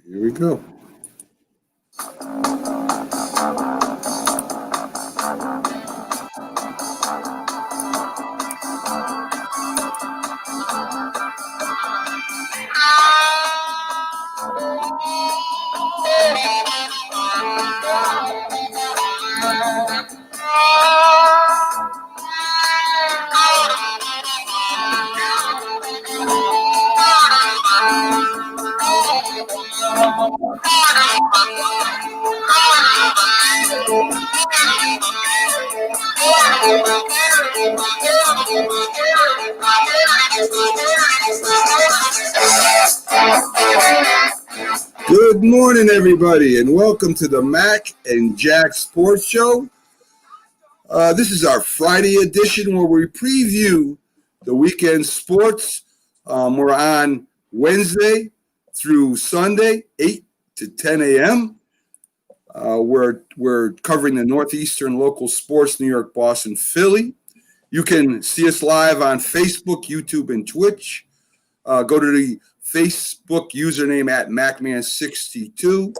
Here we go. Good morning, everybody, and welcome to the Mac and Jack Sports Show. This is our Friday edition where we preview the weekend sports. We're on Wednesday through Sunday, 8 to 10 a.m. We're covering the Northeastern local sports, New York, Boston, Philly. You can see us live on Facebook, YouTube, and Twitch. Go to the Facebook username at MacMan62.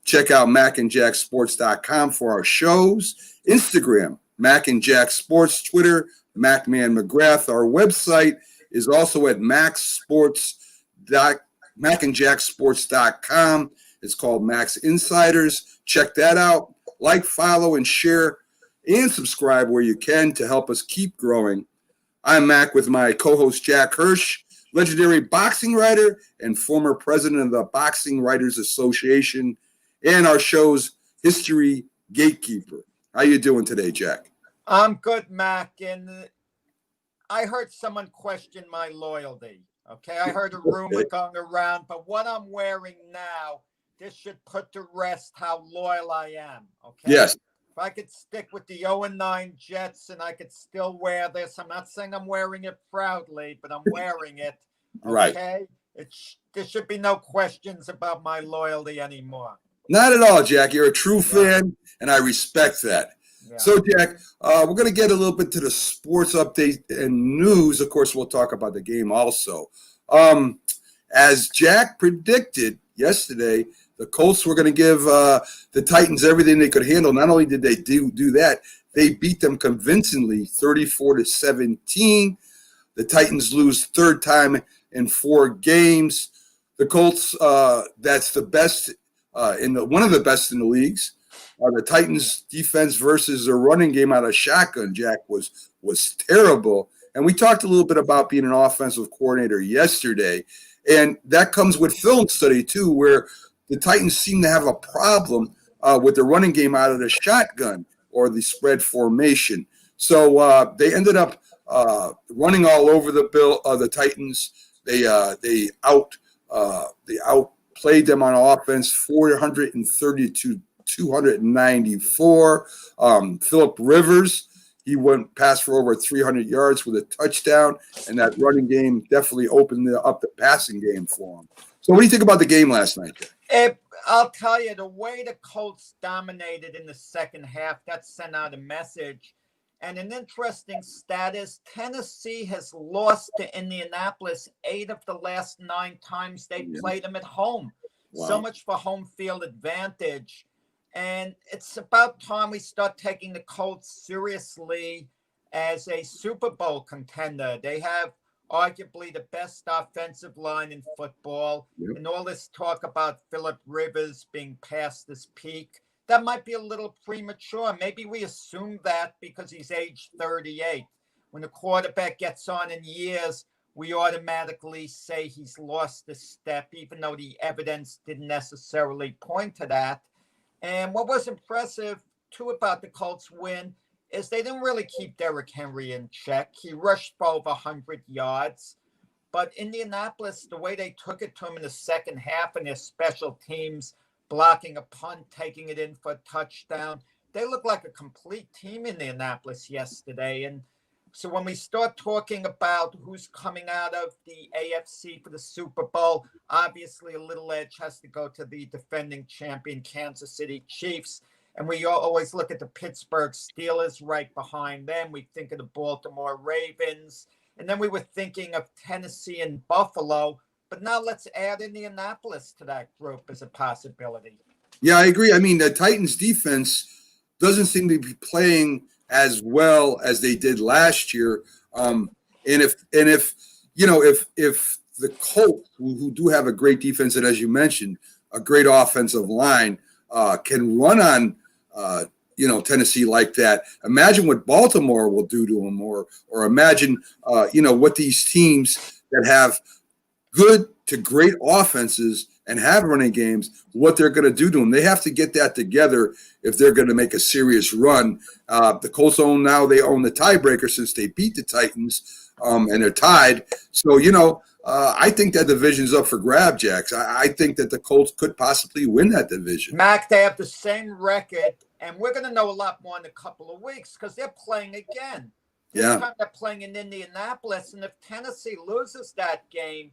Check out macandjacksports.com for our shows. Instagram, Mac and Jack Sports. Twitter, MacMan McGrath. Our website is also at macandjacksports.com. It's called Mac's Insiders. Check that out. Like, follow, and share, and subscribe where you can to help us keep growing. I'm Mac with my co-host Jack Hirsch, legendary boxing writer and former president of the Boxing Writers Association, and our show's history gatekeeper. How you doing today, Jack? I'm good, Mac, and I heard someone question my loyalty. Okay, I heard a rumor going around, but what I'm wearing now, this should put to rest how loyal I am. Okay. Yes. If I could stick with the 0-9 Jets and I could still wear this, I'm not saying I'm wearing it proudly, but I'm wearing it. Okay? Right. There should be no questions about my loyalty anymore. Not at all, Jack. You're a true fan, and I respect that. Yeah. So, Jack, we're going to get a little bit to the sports update and news. Of course, we'll talk about the game also. As Jack predicted yesterday, the Colts were going to give the Titans everything they could handle. Not only did they do that, they beat them convincingly, 34-17. The Titans lose third time in 4 games. The Colts, that's the best one of the best in the leagues. The Titans' defense versus their running game out of shotgun, Jack, was terrible. And we talked a little bit about being an offensive coordinator yesterday, and that comes with film study too, where the Titans seem to have a problem with the running game out of the shotgun or the spread formation. So they ended up running all over the Titans. They outplayed them on offense, 432 294. Phillip Rivers, he went past for over 300 yards with a touchdown, and that running game definitely opened up the passing game for him. So what do you think about the game last night, Jack? I'll tell you, the way the Colts dominated in the second half, that sent out a message. And an interesting stat is Tennessee has lost to Indianapolis 8 of the last 9 times they played them at home. Wow. So much for home field advantage. And it's about time we start taking the Colts seriously as a Super Bowl contender. They have arguably the best offensive line in football. Yep. And all this talk about Phillip Rivers being past his peak, that might be a little premature. Maybe we assume that because he's age 38. When the quarterback gets on in years, we automatically say he's lost a step, even though the evidence didn't necessarily point to that. And what was impressive, too, about the Colts win is they didn't really keep Derrick Henry in check. He rushed for over 100 yards. But Indianapolis, the way they took it to him in the second half and their special teams, blocking a punt, taking it in for a touchdown, they look like a complete team in Indianapolis yesterday. And so when we start talking about who's coming out of the AFC for the Super Bowl, obviously a little edge has to go to the defending champion Kansas City Chiefs. And we always look at the Pittsburgh Steelers right behind them. We think of the Baltimore Ravens. And then we were thinking of Tennessee and Buffalo. But now let's add Indianapolis to that group as a possibility. Yeah, I agree. I mean, the Titans defense doesn't seem to be playing as well as they did last year. And if you know if the Colts, who do have a great defense and, as you mentioned, a great offensive line, can run on Tennessee like that, imagine what Baltimore will do to them, or imagine what these teams that have good to great offenses and have running games, what they're going to do to them. They have to get that together if they're going to make a serious run. The Colts they own the tiebreaker since they beat the Titans, and they're tied. So, I think that division's up for grab, Jax. I think that the Colts could possibly win that division. Mac, they have the same record, and we're going to know a lot more in a couple of weeks because they're playing again. This time they're playing in Indianapolis, and if Tennessee loses that game,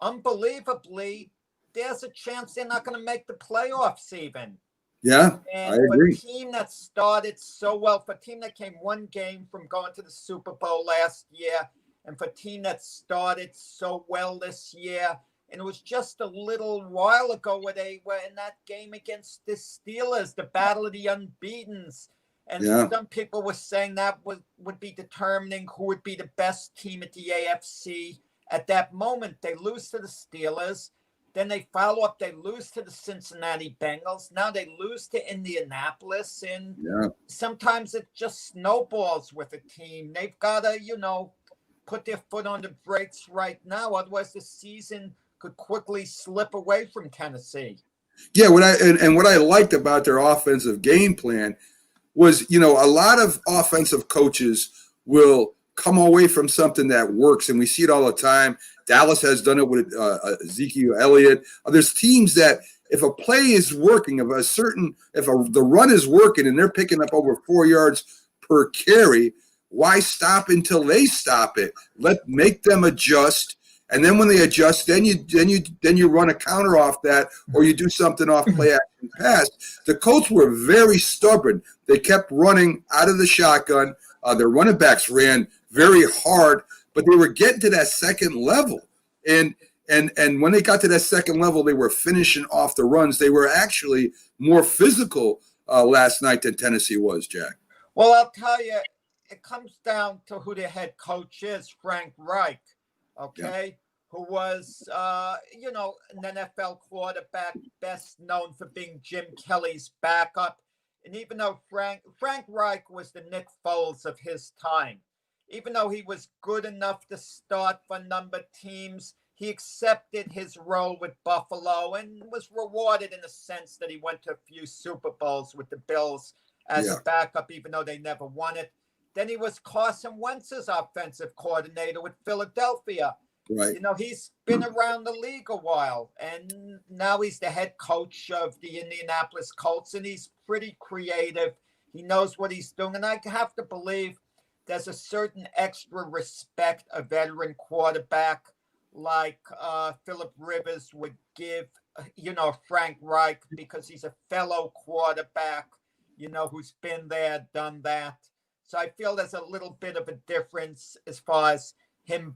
unbelievably, there's a chance they're not going to make the playoffs even. Yeah, and I agree. For a team that started so well, for a team that came one game from going to the Super Bowl last year, and for a team that started so well this year, and it was just a little while ago where they were in that game against the Steelers, the battle of the unbeatens. And some people were saying that would be determining who would be the best team at the AFC. At that moment, they lose to the Steelers. Then they follow up. They lose to the Cincinnati Bengals. Now they lose to Indianapolis. And sometimes it just snowballs with a team. They've got to, put their foot on the brakes right now. Otherwise, the season could quickly slip away from Tennessee. Yeah, what I liked about their offensive game plan was, a lot of offensive coaches will come away from something that works, and we see it all the time. Dallas has done it with Ezekiel Elliott. There's teams that if a play is working, if the run is working and they're picking up over 4 yards per carry, why stop until they stop it? Make them adjust, and then when they adjust, then you run a counter off that, or you do something off play action pass. The Colts were very stubborn. They kept running out of the shotgun. Their running backs ran very hard, but they were getting to that second level. And when they got to that second level, they were finishing off the runs. They were actually more physical last night than Tennessee was, Jack. Well, I'll tell you, it comes down to who the head coach is, Frank Reich, who was, an NFL quarterback, best known for being Jim Kelly's backup. And even though Frank Reich was the Nick Foles of his time, even though he was good enough to start for a number of teams, he accepted his role with Buffalo and was rewarded in the sense that he went to a few Super Bowls with the Bills as a backup, even though they never won it. Then he was Carson Wentz's offensive coordinator with Philadelphia. Right. He's been around the league a while, and now he's the head coach of the Indianapolis Colts, and he's pretty creative. He knows what he's doing, and I have to believe there's a certain extra respect a veteran quarterback like Philip Rivers would give, Frank Reich, because he's a fellow quarterback, who's been there, done that. So I feel there's a little bit of a difference as far as him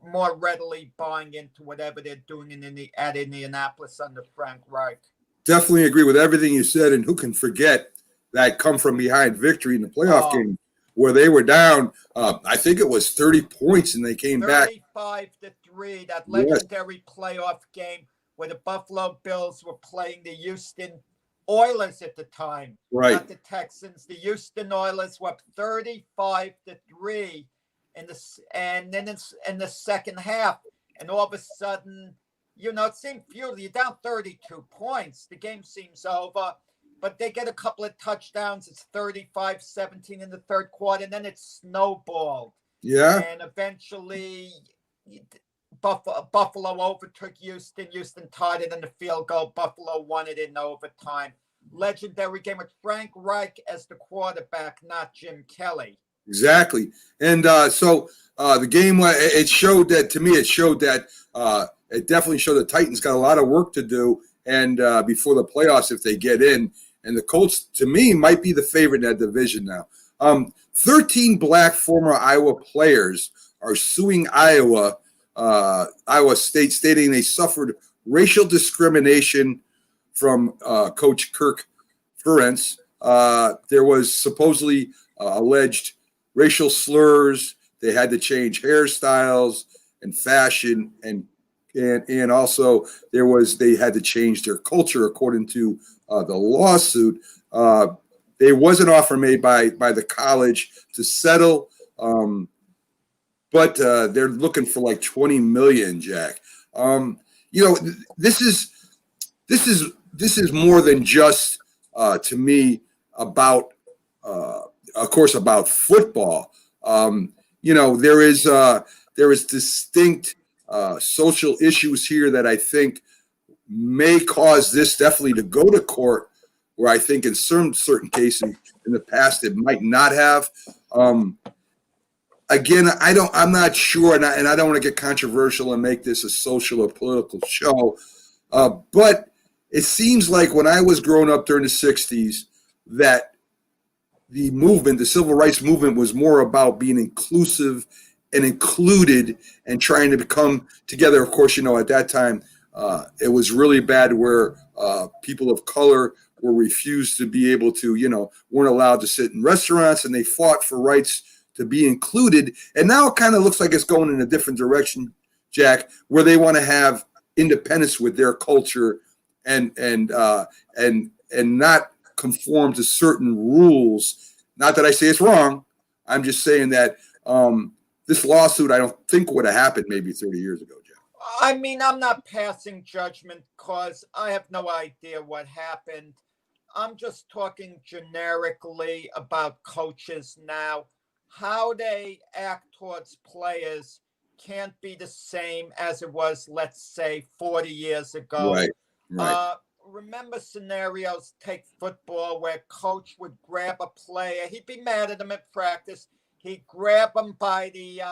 more readily buying into whatever they're doing at Indianapolis under Frank Reich. Definitely agree with everything you said, and who can forget that come from behind victory in the playoff game where they were down, I think it was 30 points, and they came back. 35-3, that legendary playoff game where the Buffalo Bills were playing the Houston Oilers at the time, not the Texans. The Houston Oilers were up 35-3 in the second half, and all of a sudden, it seemed futile. You're down 32 points. The game seems over, but they get a couple of touchdowns. It's 35-17 in the third quarter, and then it snowballed. Yeah, and eventually Buffalo overtook Houston. Houston tied it in the field goal. Buffalo won it in overtime. Legendary game with Frank Reich as the quarterback, not Jim Kelly. Exactly. And so the game, it showed that it definitely showed the Titans got a lot of work to do and before the playoffs if they get in. And the Colts, to me, might be the favorite in that division now. 13 black former Iowa players are suing Iowa Iowa State, stating they suffered racial discrimination from Coach Kirk Ferentz. There was supposedly alleged racial slurs. They had to change hairstyles and fashion, and also they had to change their culture according to the lawsuit. There was an offer made by the college to settle, but they're looking for like $20 million, Jack. This is more than just to me about, of course, about football. There is distinct social issues here that I think may cause this definitely to go to court, where I think in certain cases in the past it might not have. Again, I'm not sure, and I don't want to get controversial and make this a social or political show, but it seems like when I was growing up during the 60s that the civil rights movement, was more about being inclusive and included and trying to come together. Of course, at that time, it was really bad where people of color were refused to be able to, weren't allowed to sit in restaurants, and they fought for rights to be included. And now it kind of looks like it's going in a different direction, Jack, where they want to have independence with their culture and not conform to certain rules. Not that I say it's wrong. I'm just saying that this lawsuit, I don't think would have happened maybe 30 years ago, Jack. I mean, I'm not passing judgment because I have no idea what happened. I'm just talking generically about coaches now. How they act towards players can't be the same as it was, let's say, 40 years ago. Right. Remember scenarios, take football, where coach would grab a player. He'd be mad at him at practice. He'd grab him by the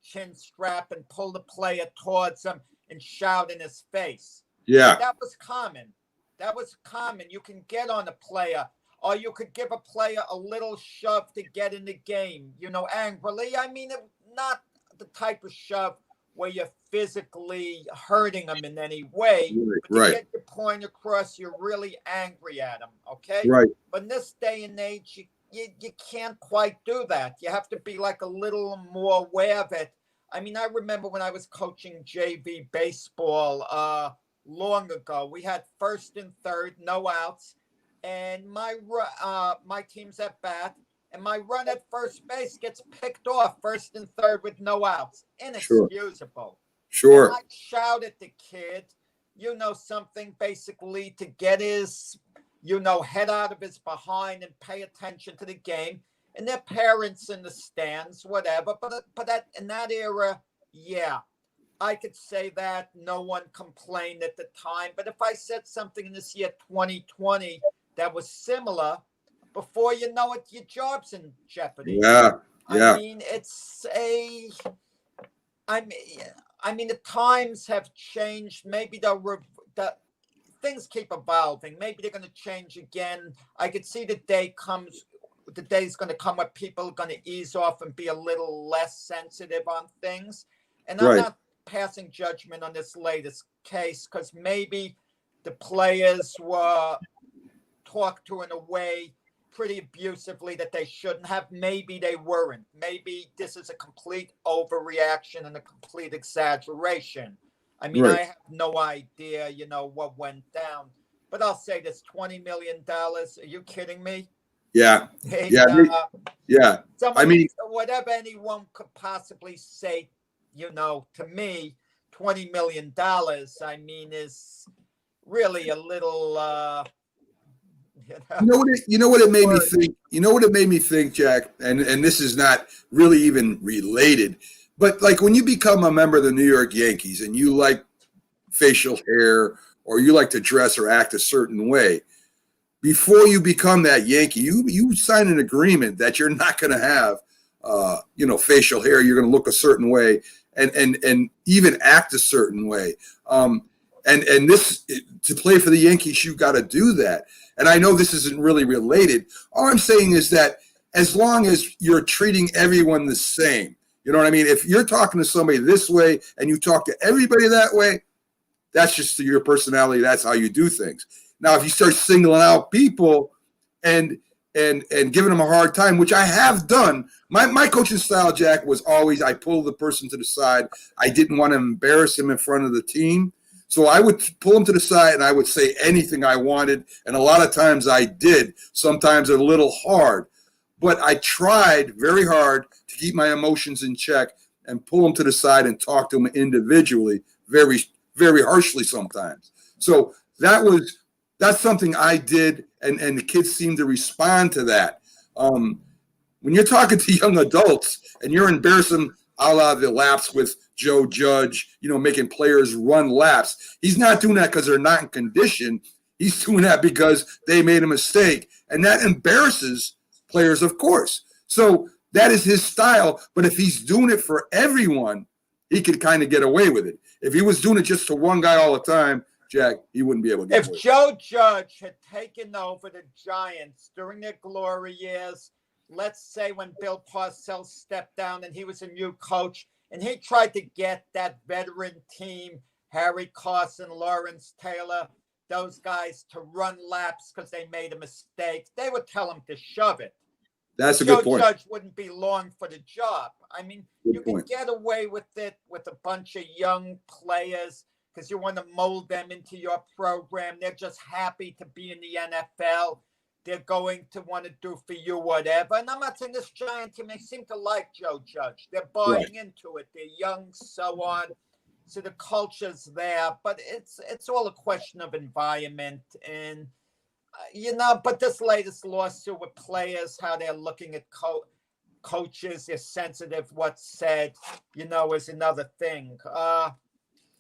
chin strap and pull the player towards him and shout in his face. Yeah. That was common. You can get on a player, or you could give a player a little shove to get in the game, angrily. I mean, not the type of shove where you're physically hurting them in any way. But to get your point across, you're really angry at them, okay? Right. But in this day and age, you can't quite do that. You have to be like a little more aware of it. I mean, I remember when I was coaching JV baseball long ago, we had first and third, no outs, and my team's at bat, and my run at first base gets picked off first and third with no outs. Inexcusable. Sure. And I shout at the kid, something basically to get his, head out of his behind and pay attention to the game. And their parents in the stands, whatever. But in that era, yeah, I could say that. No one complained at the time. But if I said something in this year 2020 that was similar, before you know it, your job's in jeopardy. Yeah. I mean, the times have changed. Maybe the things keep evolving. Maybe they're going to change again. I could see the day's going to come where people are going to ease off and be a little less sensitive on things. And I'm not passing judgment on this latest case, because maybe the players were talked to in a way pretty abusively that they shouldn't have. Maybe they weren't. Maybe this is a complete overreaction and a complete exaggeration. I mean, I have no idea, what went down. But I'll say this, $20 million. Are you kidding me? Yeah. Yeah. I mean, whatever anyone could possibly say, to me, $20 million, I mean, is really a little... You know what it made me think? You know what it made me think, Jack? And this is not really even related, but like when you become a member of the New York Yankees and you like facial hair, or you like to dress or act a certain way, before you become that Yankee, you sign an agreement that you're not going to have, facial hair. You're going to look a certain way and even act a certain way. And this, to play for the Yankees, you got to do that. And I know this isn't really related. All I'm saying is that as long as you're treating everyone the same, You know what I mean? If you're talking to somebody this way and you talk to everybody that way, that's just your personality. That's how you do things. Now, if you start singling out people and giving them a hard time, which I have done, my coaching style, Jack, was always I pull the person to the side. I didn't want to embarrass him in front of the team. So I would pull him to the side and I would say anything I wanted. And a lot of times I did, sometimes a little hard. But I tried very hard to keep my emotions in check and pull them to the side and talk to them individually very, very harshly sometimes. So that's something I did, and the kids seem to respond to that. When you're talking to young adults and you're embarrassing a la the laps with Joe Judge, making players run laps, he's not doing that because they're not in condition. He's doing that because they made a mistake, and that embarrasses players, of course. So that is his style, but if he's doing it for everyone, he could kind of get away with it. If he was doing it just to one guy all the time, Jack, he wouldn't be able to get away. If Joe Judge had taken over the Giants during their glory years, let's say when Bill Parcells stepped down and he was a new coach, and he tried to get that veteran team, Harry Carson, Lawrence Taylor, those guys to run laps because they made a mistake, they would tell him to shove it. That's a good point. Joe Judge wouldn't be long for the job. I mean, Good you point. can get away with it with a bunch of young players because you want to mold them into your program. They're just happy to be in the NFL. They're going to want to do for you whatever. And I'm not saying this Giant team, they seem to like Joe Judge. They're buying into it. They're young, so on. So the culture's there. But it's all a question of environment. And but this latest lawsuit with players, how they're looking at coaches, they're sensitive, what's said, is another thing.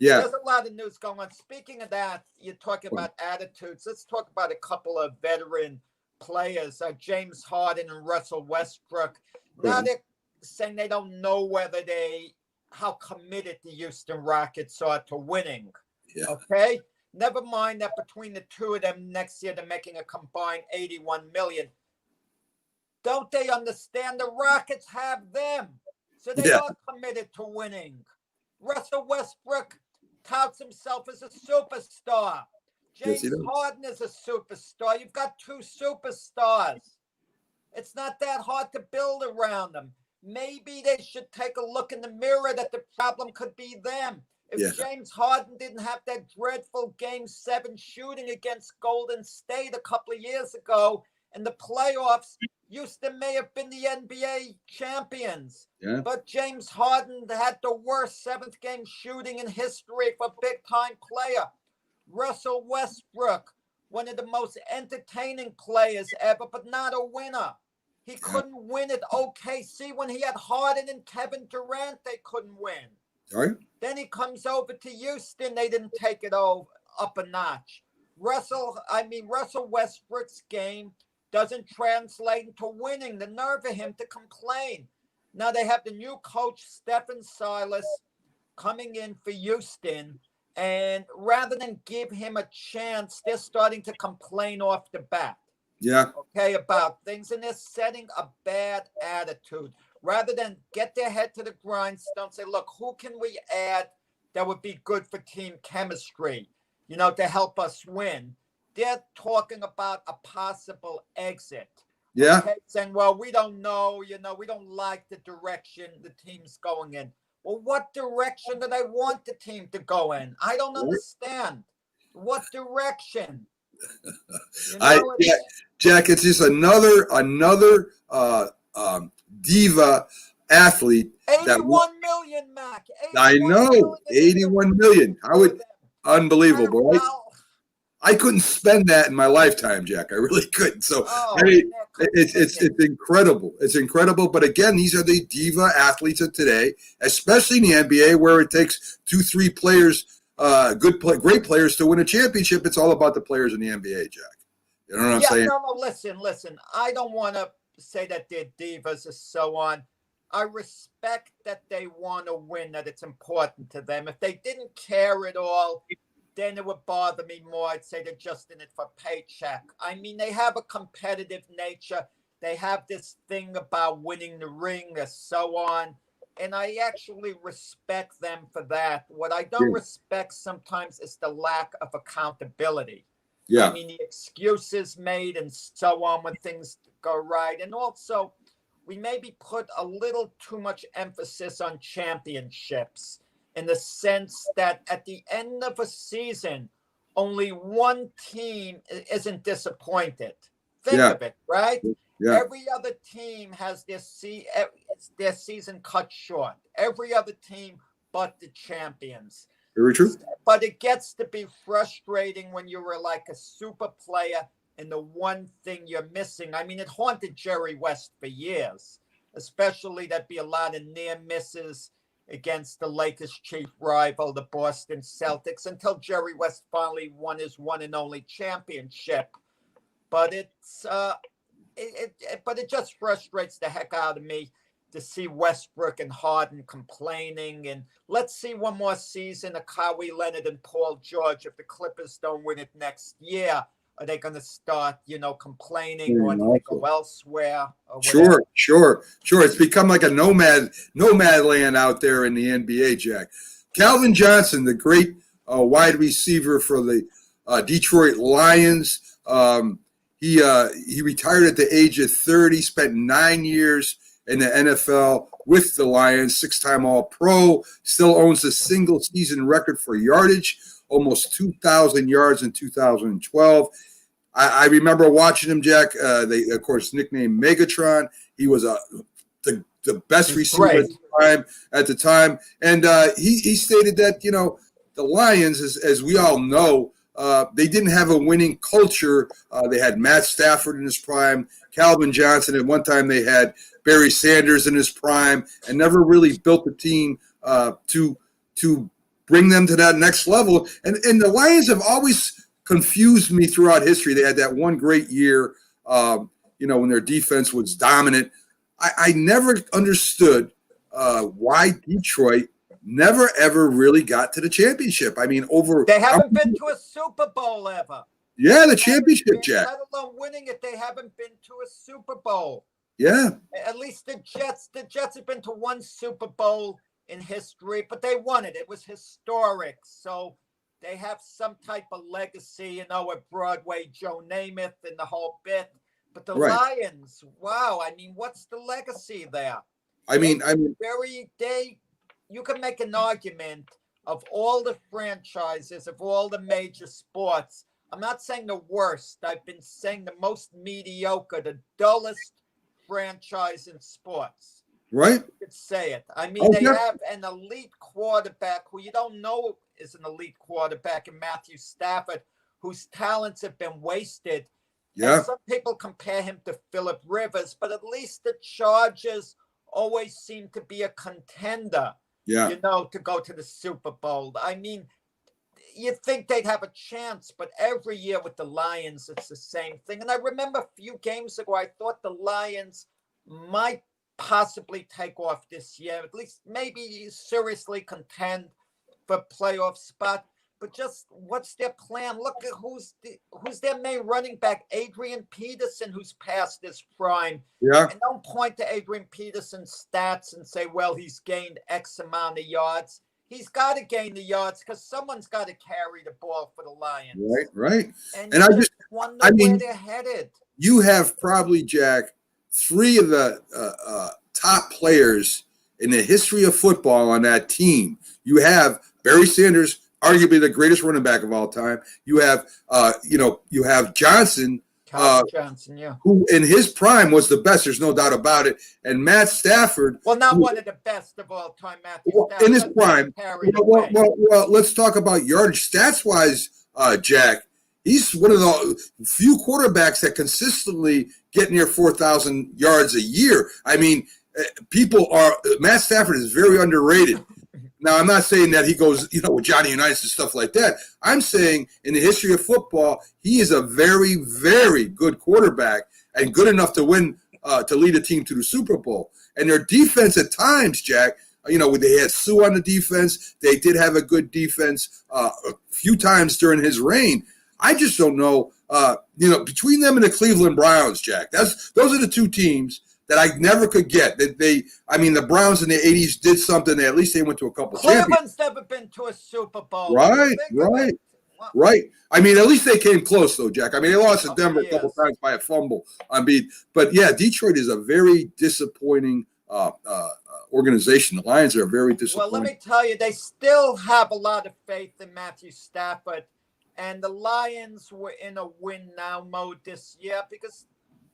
There's a lot of news going on. Speaking of that, you're talking about attitudes. Let's talk about a couple of veteran players, James Harden and Russell Westbrook. Now they're saying they don't know how committed the Houston Rockets are to winning. Yeah. Okay? Never mind that between the two of them next year, they're making a combined $81 million. Don't they understand the Rockets have them? So they are committed to winning. Russell Westbrook touts himself as a superstar. James Harden is a superstar. You've got two superstars. It's not that hard to build around them. Maybe they should take a look in the mirror that the problem could be them. If James Harden didn't have that dreadful Game 7 shooting against Golden State a couple of years ago in the playoffs, Houston may have been the NBA champions. Yeah. But James Harden had the worst seventh game shooting in history for a big-time player. Russell Westbrook, one of the most entertaining players ever, but not a winner. He couldn't win at OKC when he had Harden and Kevin Durant. They couldn't win. All right. Then he comes over to Houston. They didn't take it up a notch. Russell Westbrook's game doesn't translate into winning. The nerve of him to complain. Now they have the new coach, Stephen Silas, coming in for Houston. And rather than give him a chance, they're starting to complain off the bat. Yeah. Okay, about things. And they're setting a bad attitude. Rather than get their head to the grindstone, say, look, who can we add that would be good for team chemistry, to help us win? They're talking about a possible exit. Yeah. Okay? Saying, well, we don't know, we don't like the direction the team's going in. Well, what direction do they want the team to go in? I don't understand. What direction? Jack, it's just another diva athlete. 81 million, Mac. I know, 81 million. Unbelievable, right? I couldn't spend that in my lifetime, Jack. I really couldn't. So it's incredible. It's incredible. But again, these are the diva athletes of today, especially in the NBA, where it takes 2-3 players, great players, to win a championship. It's all about the players in the NBA, Jack. You know what I'm saying? No, listen. I don't want to say that they're divas or so on. I respect that they want to win, that it's important to them. If they didn't care at all, then it would bother me more. I'd say they're just in it for paycheck. I mean, they have a competitive nature. They have this thing about winning the ring and so on. and I actually respect them for that. What I don't respect sometimes is the lack of accountability. Yeah. I mean, the excuses made and so on when things go right. And also, we maybe put a little too much emphasis on championships in the sense that at the end of a season, only one team isn't disappointed. Think of it, right? Yeah. Every other team has their season cut short. Every other team but the champions. Very true. But it gets to be frustrating when you were like a super player and the one thing you're missing. I mean, it haunted Jerry West for years, especially there'd be a lot of near misses against the Lakers' chief rival, the Boston Celtics, until Jerry West finally won his one and only championship. But it just frustrates the heck out of me to see Westbrook and Harden complaining. And let's see one more season of Kawhi Leonard and Paul George. If the Clippers don't win it next year, are they going to start, complaining or do they go elsewhere? Sure. It's become like a nomad land out there in the NBA, Jack. Calvin Johnson, the great wide receiver for the Detroit Lions. He retired at the age of 30, spent 9 years in the NFL with the Lions, 6-time All-Pro, still owns the single-season record for yardage, almost 2,000 yards in 2012. I remember watching him, Jack. They, of course, nicknamed Megatron. He was the best receiver at the time. And he stated that, the Lions, as we all know, they didn't have a winning culture. They had Matt Stafford in his prime, Calvin Johnson. At one time, they had Barry Sanders in his prime, and never really built the team to bring them to that next level. And the Lions have always confused me throughout history. They had that one great year, when their defense was dominant. I never understood why Detroit never, ever really got to the championship. I mean, they haven't been to a Super Bowl ever. Yeah, the championship, Jack. Let alone winning it, they haven't been to a Super Bowl. Yeah. At least the Jets have been to one Super Bowl in history, but they won it. It was historic. So they have some type of legacy, at Broadway, Joe Namath and the whole bit. But the Lions, wow. I mean, what's the legacy there? You can make an argument of all the franchises, of all the major sports. I'm not saying the worst. I've been saying the most mediocre, the dullest franchise in sports. Right. You could say it. I mean, they have an elite quarterback who you don't know is an elite quarterback in Matthew Stafford, whose talents have been wasted. Yeah. And some people compare him to Phillip Rivers, but at least the Chargers always seem to be a contender. Yeah. To go to the Super Bowl. I mean, you'd think they'd have a chance, but every year with the Lions, it's the same thing. And I remember a few games ago, I thought the Lions might possibly take off this year, at least maybe seriously contend for playoff spot. But just what's their plan? Look at who's their main running back, Adrian Peterson, who's past his prime. Yeah. And don't point to Adrian Peterson's stats and say, well, he's gained X amount of yards. He's got to gain the yards because someone's got to carry the ball for the Lions. Right. And I just wonder where they're headed. You have probably, Jack, three of the top players in the history of football on that team. You have Barry Sanders, arguably the greatest running back of all time. You have, Johnson, Johnson, yeah, who in his prime was the best. There's no doubt about it. And Matt Stafford, well, not one of the best of all time. Matthew Stafford, in his prime. Well, let's talk about yardage stats wise, Jack. He's one of the few quarterbacks that consistently get near 4,000 yards a year. I mean, Matt Stafford is very underrated. Now, I'm not saying that he goes, with Johnny Unitas and stuff like that. I'm saying in the history of football, he is a very, very good quarterback and good enough to win, to lead a team to the Super Bowl. And their defense at times, Jack, when they had Sue on the defense, they did have a good defense a few times during his reign. I just don't know, between them and the Cleveland Browns, Jack, those are the two teams that I never could get. The Browns in the 80s did something. At least they went to a couple Cleveland's never been to a Super Bowl. Right. I mean, at least they came close, though, Jack. I mean, they lost to Denver a couple times by a fumble. But yeah, Detroit is a very disappointing organization. The Lions are very disappointing. Well, let me tell you, they still have a lot of faith in Matthew Stafford, and the Lions were in a win-now mode this year because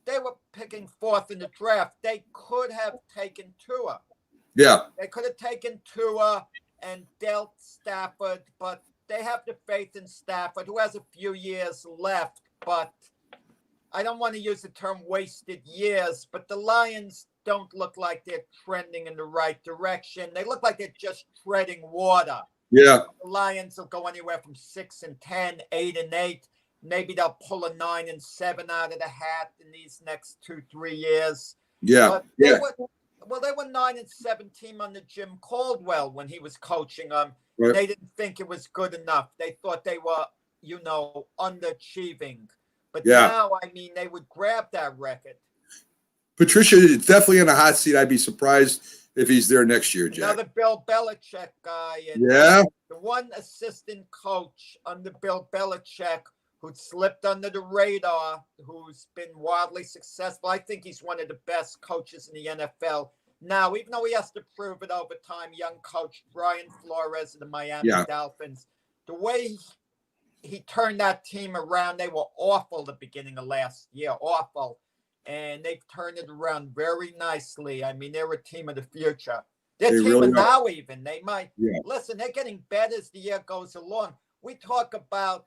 they were picking fourth in the draft. They could have taken Tua. Yeah. They could have taken Tua and dealt Stafford, but they have the faith in Stafford, who has a few years left. But I don't want to use the term wasted years, but the Lions don't look like they're trending in the right direction. They look like they're just treading water. Yeah. The Lions will go anywhere from 6-10, 8-8. Maybe they'll pull a 9-7 out of the hat in these next 2-3 years. Yeah. They were 9-7 team under Jim Caldwell when he was coaching them. Right. They didn't think it was good enough. They thought they were, underachieving. But now, they would grab that record. Patricia is definitely in a hot seat. I'd be surprised if he's there next year, Jack. Another Bill Belichick guy. And the one assistant coach under Bill Belichick who slipped under the radar, who's been wildly successful. I think he's one of the best coaches in the NFL. Now, even though he has to prove it over time, young coach Brian Flores of the Miami Dolphins, the way he turned that team around, they were awful the beginning of last year, awful. And they've turned it around very nicely. I mean, they're a team of the future. They're a team of now even. They might. Listen, they're getting better as the year goes along. We talk about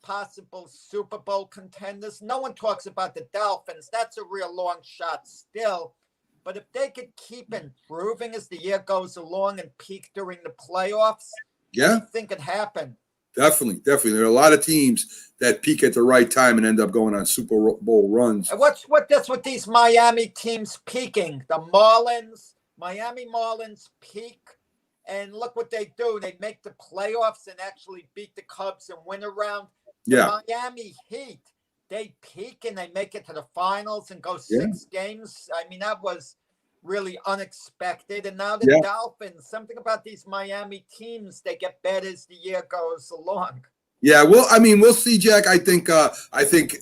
possible Super Bowl contenders. No one talks about the Dolphins. That's a real long shot still. But if they could keep improving as the year goes along and peak during the playoffs, anything could happen. Definitely. There are a lot of teams that peak at the right time and end up going on Super Bowl runs. And what's with these Miami teams peaking? The Miami Marlins peak, and look what they do. They make the playoffs and actually beat the Cubs and win a round. The Miami Heat, they peak and they make it to the finals and go 6 games. I mean, that was really unexpected. And now the Dolphins, something about these Miami teams, they get better as the year goes along. Yeah, well, we'll see, Jack. I think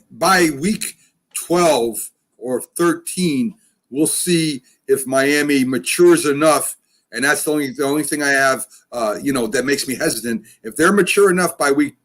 by week 12 or 13, we'll see if Miami matures enough. And that's the only thing I have, that makes me hesitant. If they're mature enough by week,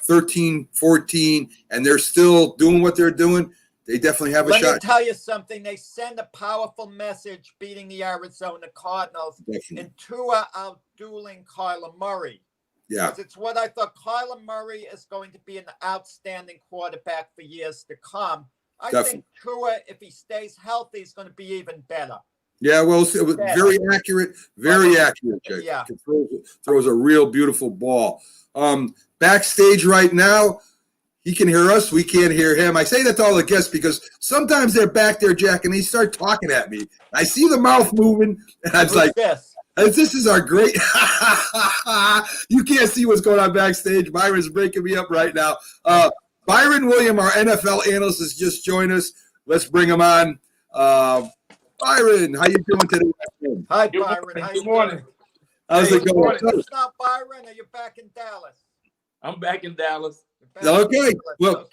13, 14, and they're still doing what they're doing, they definitely have a shot. Let me tell you something. They send a powerful message beating the Arizona Cardinals and Tua outdueling Kyler Murray. Yeah. Because it's what I thought. Kyler Murray is going to be an outstanding quarterback for years to come. I think Tua, if he stays healthy, is going to be even better. Yeah, well, it was very accurate, Jake. Yeah. Throws a real beautiful ball. Backstage right now, he can hear us. We can't hear him. I say that to all the guests because sometimes they're back there, Jack, and they start talking at me. I see the mouth moving, and I was like, this is our great – you can't see what's going on backstage. Byron's breaking me up right now. Byron William, our NFL analyst, has just joined us. Let's bring him on. Byron, how you doing today? Hi, Byron. How you doing? How's it going? It's not Byron. Are you back in Dallas? I'm back in Dallas. Okay. Well,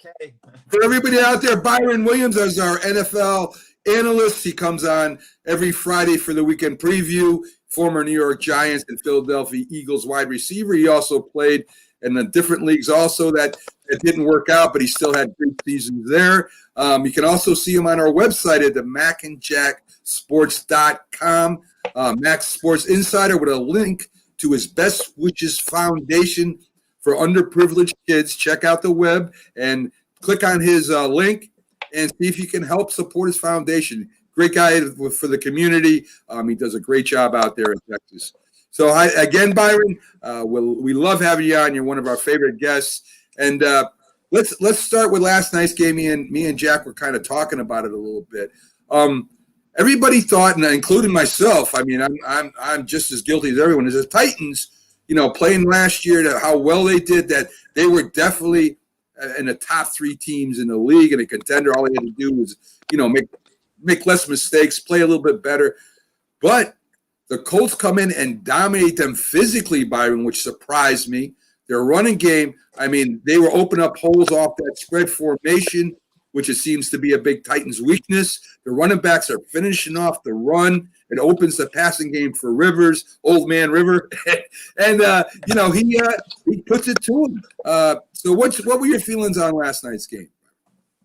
for everybody out there, Byron Williams is our NFL analyst. He comes on every Friday for the weekend preview. Former New York Giants and Philadelphia Eagles wide receiver. He also played in the different leagues also that didn't work out, but he still had great seasons there. You can also see him on our website at the macandjacksports.com. Mac Sports Insider with a link to his Best Wishes Foundation for underprivileged kids. Check out the web and click on his link and see if you can help support his foundation. Great guy for the community. He does a great job out there in Texas. So, again, Byron, we love having you on. You're one of our favorite guests. And let's start with last night's game. Me and Jack were kind of talking about it a little bit. Everybody thought, and including myself, I'm just as guilty as everyone, is the Titans, playing last year, how well they did, that they were definitely in the top 3 teams in the league and a contender. All they had to do was, make less mistakes, play a little bit better. But the Colts come in and dominate them physically, Byron, which surprised me. Their running game, I mean, they were opening up holes off that spread formation, which it seems to be a big Titans weakness. The running backs are finishing off the run. It opens the passing game for Rivers, old man River. And, he puts it to him. So what were your feelings on last night's game?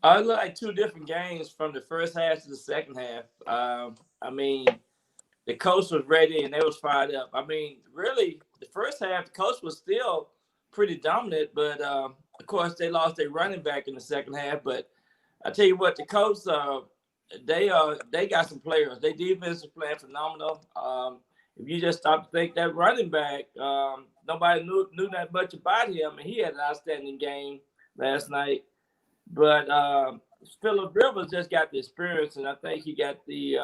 I look like two different games from the first half to the second half. I mean, the coach was ready and they was fired up. I mean, really, the first half, the coach was still pretty dominant, but of course they lost their running back in the second half. But I tell you what, the coach, they got some players. Their defense is playing phenomenal. If you just stop to think that running back, nobody knew that much about him, and he had an outstanding game last night. But Phillip Rivers just got the experience, and I think he got the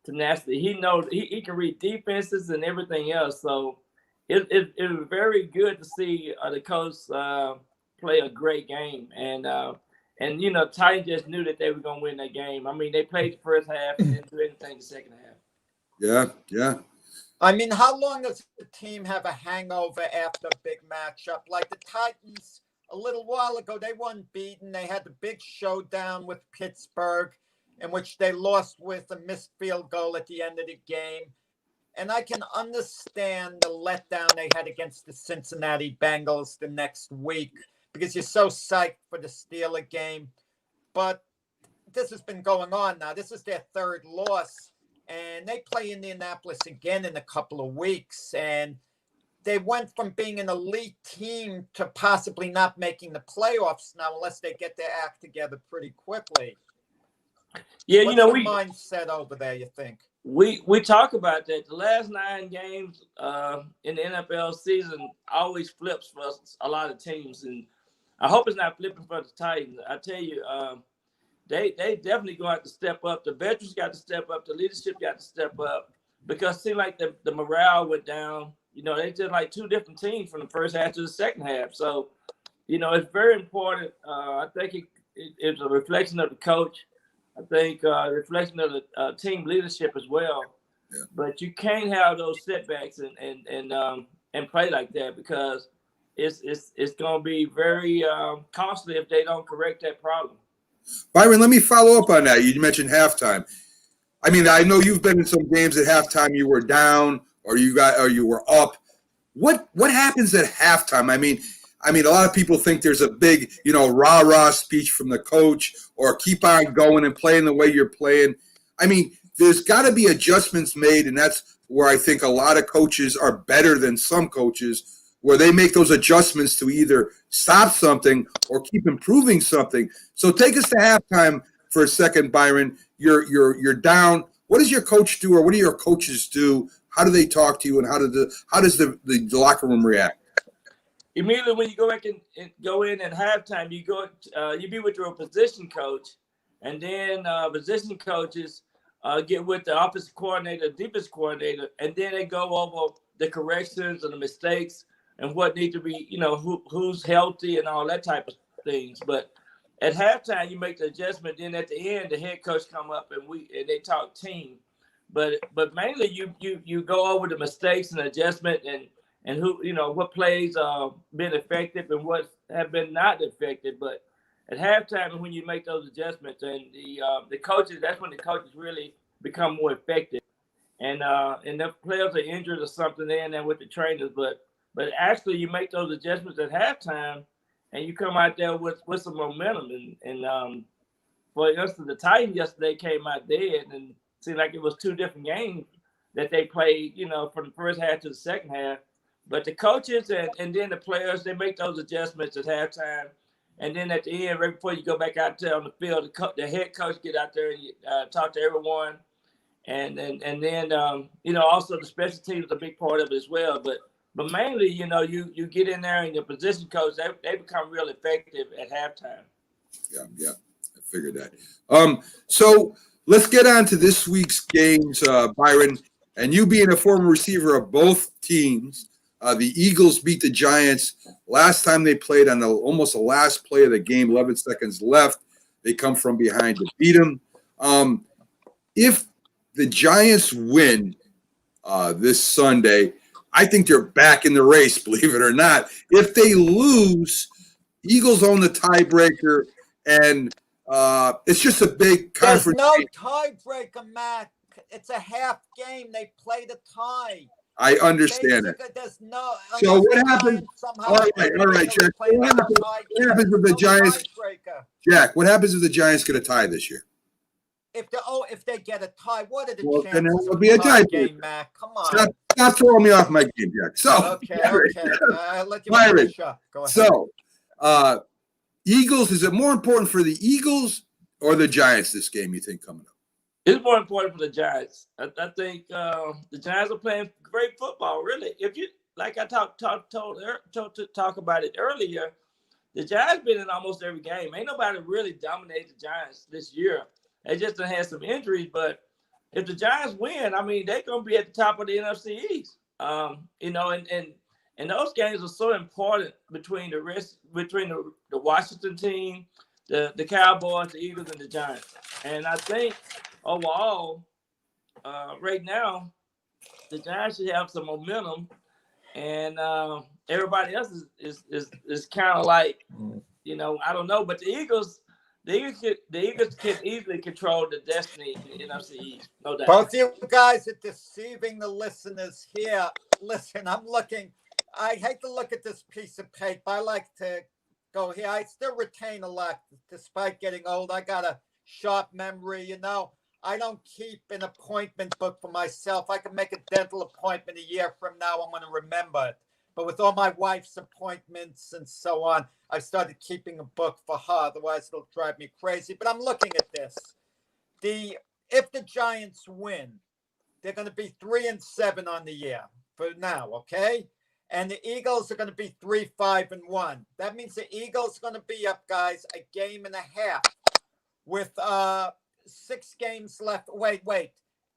tenacity. He knows he can read defenses and everything else. So it was very good to see the coach play a great game. And Titans just knew that they were going to win that game. I mean, they played the first half and didn't do anything the second half. Yeah. I mean, how long does the team have a hangover after a big matchup? Like the Titans, a little while ago, they weren't beaten. They had the big showdown with Pittsburgh, in which they lost with a missed field goal at the end of the game. And I can understand the letdown they had against the Cincinnati Bengals the next week because you're so psyched for the Steeler game. But this has been going on now. This is their third loss. And they play Indianapolis again in a couple of weeks. And they went from being an elite team to possibly not making the playoffs now unless they get their act together pretty quickly. Yeah, What's the mindset over there, you think? We talk about that. The last 9 games in the NFL season always flips for a lot of teams. And I hope it's not flipping for the Titans. I tell you, they definitely going to have to step up. The veterans got to step up. The leadership got to step up because it seemed like the morale went down. They just like two different teams from the first half to the second half. So, it's very important. I think it's a reflection of the coach. I think a reflection of the team leadership as well. Yeah. But you can't have those setbacks and play like that because it's going to be very costly if they don't correct that problem. Byron, let me follow up on that. You mentioned halftime. I mean, I know you've been in some games at halftime you were down or you were up. What happens at halftime? I mean, a lot of people think there's a big, rah-rah speech from the coach or keep on going and playing the way you're playing. I mean, there's got to be adjustments made, and that's where I think a lot of coaches are better than some coaches, where they make those adjustments to either stop something or keep improving something. So take us to halftime for a second, Byron. You're down. What does your coach do, or what do your coaches do? How do they talk to you, and how does the locker room react? Immediately when you go back and go in at halftime, you be with your position coach, and then position coaches get with the offensive coordinator, defense coordinator, and then they go over the corrections and the mistakes and what needs to be, who's healthy and all that type of things. But at halftime, you make the adjustment. Then at the end, the head coach come up and they talk team. But mainly you go over the mistakes and adjustment and who, what plays been effective and what have been not effective. But at halftime, when you make those adjustments and the coaches, that's when the coaches really become more effective. And the players are injured or something there with the trainers. But actually, you make those adjustments at halftime, and you come out there with some momentum. And for instance, the Titans yesterday came out dead and seemed like it was two different games that they played, from the first half to the second half. But the coaches and then the players, they make those adjustments at halftime. And then at the end, right before you go back out there on the field, the head coach get out there and talk to everyone. And then also the special teams is a big part of it as well. But mainly, you get in there and your position coach, they become real effective at halftime. Yeah, I figured that. So let's get on to this week's games, Byron. And you being a former receiver of both teams, the Eagles beat the Giants last time they played on almost the last play of the game, 11 seconds left. They come from behind to beat them. if the Giants win this Sunday, I think they're back in the race, believe it or not. If they lose, Eagles own the tiebreaker, and it's just a big There's conference. no tiebreaker, Matt. It's a half game. They play the tie. I understand it. There's no. So what happens? All right, Jack. What happens if the Giants? Jack, what happens if the Giants get a tie this year? If they get a tie, what are the chances? Then it'll be a tie game, Matt. Come on. Stop throwing me off my game, Jack. So okay. I'll let you Byron, go ahead. So, Eagles. Is it more important for the Eagles or the Giants this game? You think coming up? It's more important for the Giants. I think the Giants are playing great football. Really, if you like, I talk about it earlier. The Giants been in almost every game. Ain't nobody really dominated the Giants this year. They just done had some injuries, but if the Giants win, I mean, they're gonna be at the top of the NFC East. And those games are so important between the Washington team, the Cowboys, the Eagles, and the Giants. And I think overall, right now, the Giants should have some momentum, and everybody else is kind of like, I don't know, but the Eagles can easily control the destiny in the NFC East, no doubt. Both you guys are deceiving the listeners here. Listen, I hate to look at this piece of paper. I like to go here. I still retain a lot despite getting old. I got a sharp memory, I don't keep an appointment book for myself. I can make a dental appointment a year from now. I'm going to remember it. But with all my wife's appointments and so on, I started keeping a book for her. Otherwise, it'll drive me crazy. But I'm looking at this. If the Giants win, they're going to be 3-7 on the year for now, okay? And the Eagles are going to be 3-5-1. That means the Eagles are going to be up, guys, a game and a half with 6 games left. Wait.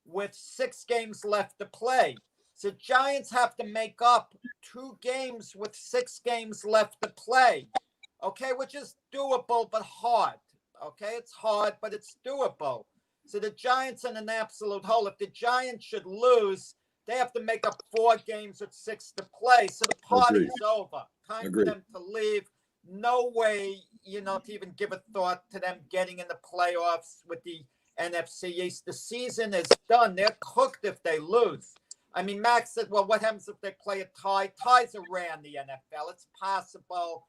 With 6 games left to play. So Giants have to make up 2 games with 6 games left to play. Okay, which is doable but hard. Okay, it's hard, but it's doable. So the Giants in an absolute hole. If the Giants should lose, they have to make up 4 games with 6 to play. So the party's over. Time for them to leave. No way, to even give a thought to them getting in the playoffs with the NFC East. The season is done. They're cooked if they lose. I mean, Max said, well, what happens if they play a tie? Ties are rare in the NFL. It's possible,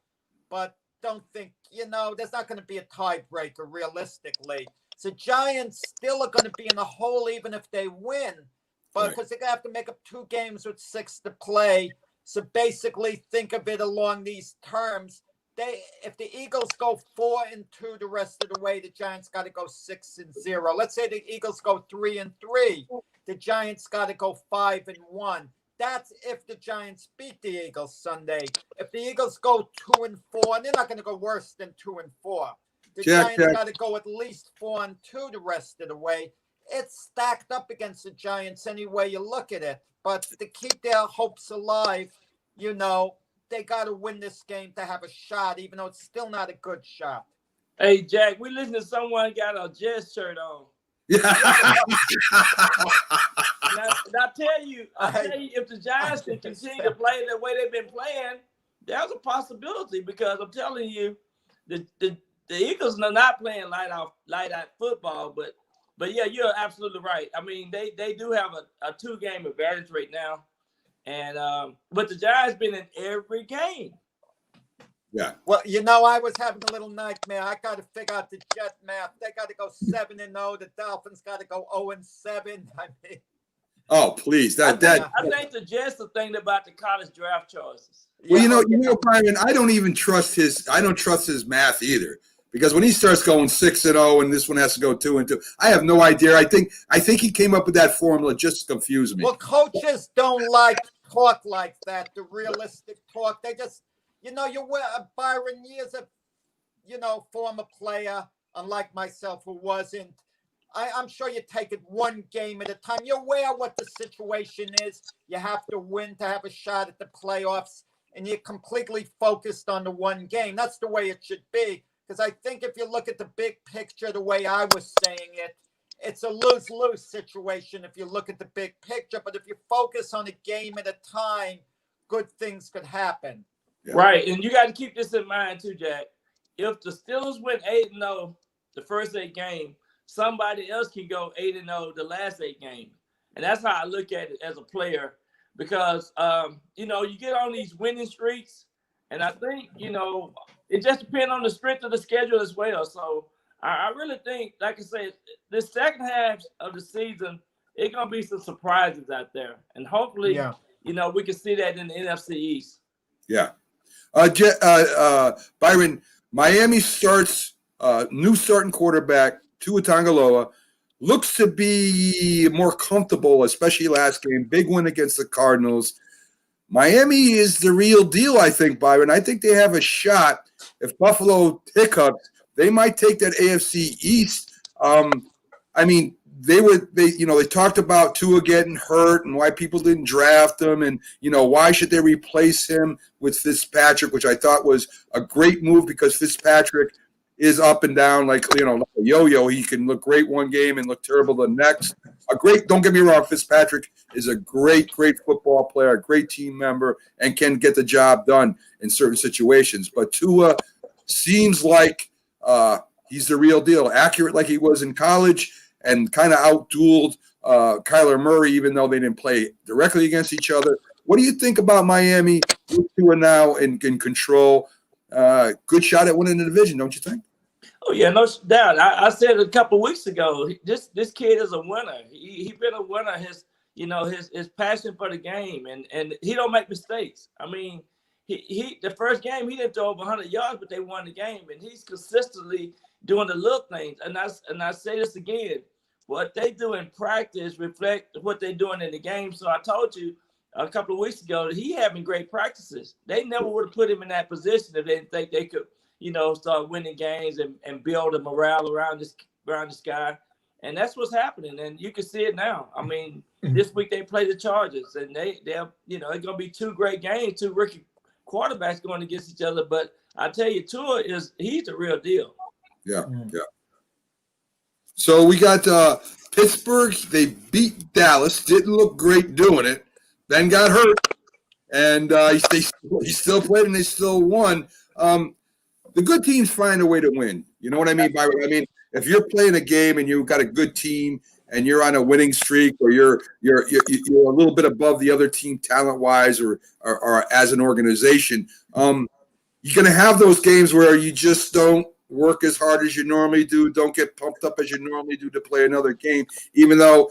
but don't think, there's not going to be a tiebreaker realistically. So Giants still are going to be in the hole even if they win, but because they're going to have to make up 2 games with 6 to play. So basically think of it along these terms. If the Eagles go 4-2 the rest of the way, the Giants got to go 6-0. Let's say the Eagles go 3-3. The Giants got to go 5-1. That's if the Giants beat the Eagles Sunday. If the Eagles go 2-4, and they're not going to go worse than 2-4. The Giants got to go at least 4-2 the rest of the way. It's stacked up against the Giants any way you look at it. But to keep their hopes alive, they got to win this game to have a shot, even though it's still not a good shot. Hey, Jack, we listen to someone got a Jets shirt on. Yeah. I tell you, if the Giants can continue to play the way they've been playing, there's a possibility because I'm telling you, the Eagles are not playing light out football, but yeah, you're absolutely right. I mean, they do have a 2-game advantage right now, and but the Giants been in every game. Yeah. Well, I was having a little nightmare. I got to figure out the Jet math. They got to go 7-0. The Dolphins got to go 0-7. I mean, oh, please! I think the Jets are thinking about the college draft choices. Well, Byron, I don't trust his math either. Because when he starts going 6-0 and this one has to go 2-2, I have no idea. I think he came up with that formula just to confuse me. Well, coaches don't talk like that. The realistic talk. They just, Byron, years of, former player, unlike myself who wasn't. I'm sure you take it 1 game at a time. You're aware what the situation is. You have to win to have a shot at the playoffs, and you're completely focused on the 1 game. That's the way it should be. Because I think if you look at the big picture, the way I was saying it, it's a lose-lose situation if you look at the big picture. But if you focus on a game at a time, good things could happen. Yeah. Right, and you got to keep this in mind too, Jack. If the Steelers went 8-0 the first 8 games, somebody else can go 8-0 the last 8 games, and that's how I look at it as a player. Because you get on these winning streaks, and I think it just depends on the strength of the schedule as well. So I really think, like I said, this second half of the season, it's gonna be some surprises out there, and hopefully, we can see that in the NFC East. Yeah. Byron, Miami starts new starting quarterback Tua Tagovailoa. Looks to be more comfortable, especially last game. Big win against the Cardinals. Miami is the real deal, I think, Byron. I think they have a shot. If Buffalo hiccups, they might take that AFC East. They talked about Tua getting hurt and why people didn't draft him, and why should they replace him with Fitzpatrick, which I thought was a great move because Fitzpatrick is up and down like a yo-yo. He can look great one game and look terrible the next. Don't get me wrong, Fitzpatrick is a great football player, a great team member, and can get the job done in certain situations. But Tua seems like he's the real deal, accurate like he was in college, and kind of outdueled Kyler Murray, even though they didn't play directly against each other. What do you think about Miami? Tua now in control. Good shot at winning the division, don't you think? Oh yeah, no doubt. I said a couple of weeks ago, this kid is a winner. He been a winner. His passion for the game, and he don't make mistakes. I mean, he the first game he didn't throw over 100 yards, but they won the game, and he's consistently doing the little things. And I say this again, what they do in practice reflect what they're doing in the game. So I told you a couple of weeks ago that he having great practices. They never would have put him in that position if they didn't think they could, start winning games and build a morale around this guy. And that's what's happening. And you can see it now. I mean, this week they play the Chargers, and they're it's gonna be 2 great games, 2 rookie quarterbacks going against each other. But I tell you, Tua he's the real deal. Yeah. So we got Pittsburgh. They beat Dallas. Didn't look great doing it. Then got hurt, and he still played, and they still won. The good teams find a way to win. You know what I mean, Byron? I mean, if you're playing a game and you've got a good team and you're on a winning streak, or you're a little bit above the other team talent-wise, or as an organization, you're going to have those games where you just don't work as hard as you normally do, don't get pumped up as you normally do to play another game, even though,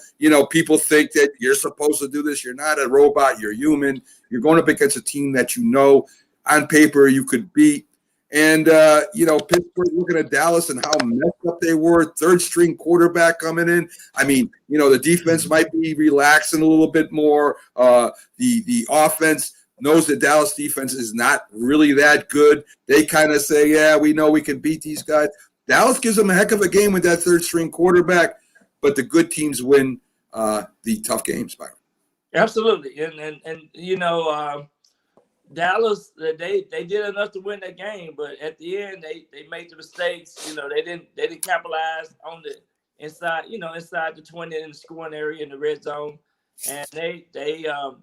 people think that you're supposed to do this. You're not a robot. You're human. You're going up against a team that on paper you could beat. And, Pittsburgh looking at Dallas and how messed up they were, 3rd-string quarterback coming in. I mean, the defense might be relaxing a little bit more. The offense knows the Dallas defense is not really that good. They kind of say, yeah, we know we can beat these guys. Dallas gives them a heck of a game with that 3rd-string quarterback, but the good teams win the tough games, Byron. Absolutely. And Dallas, they did enough to win that game, but at the end they made the mistakes. They didn't capitalize on the inside the 20 in the scoring area in the red zone. And they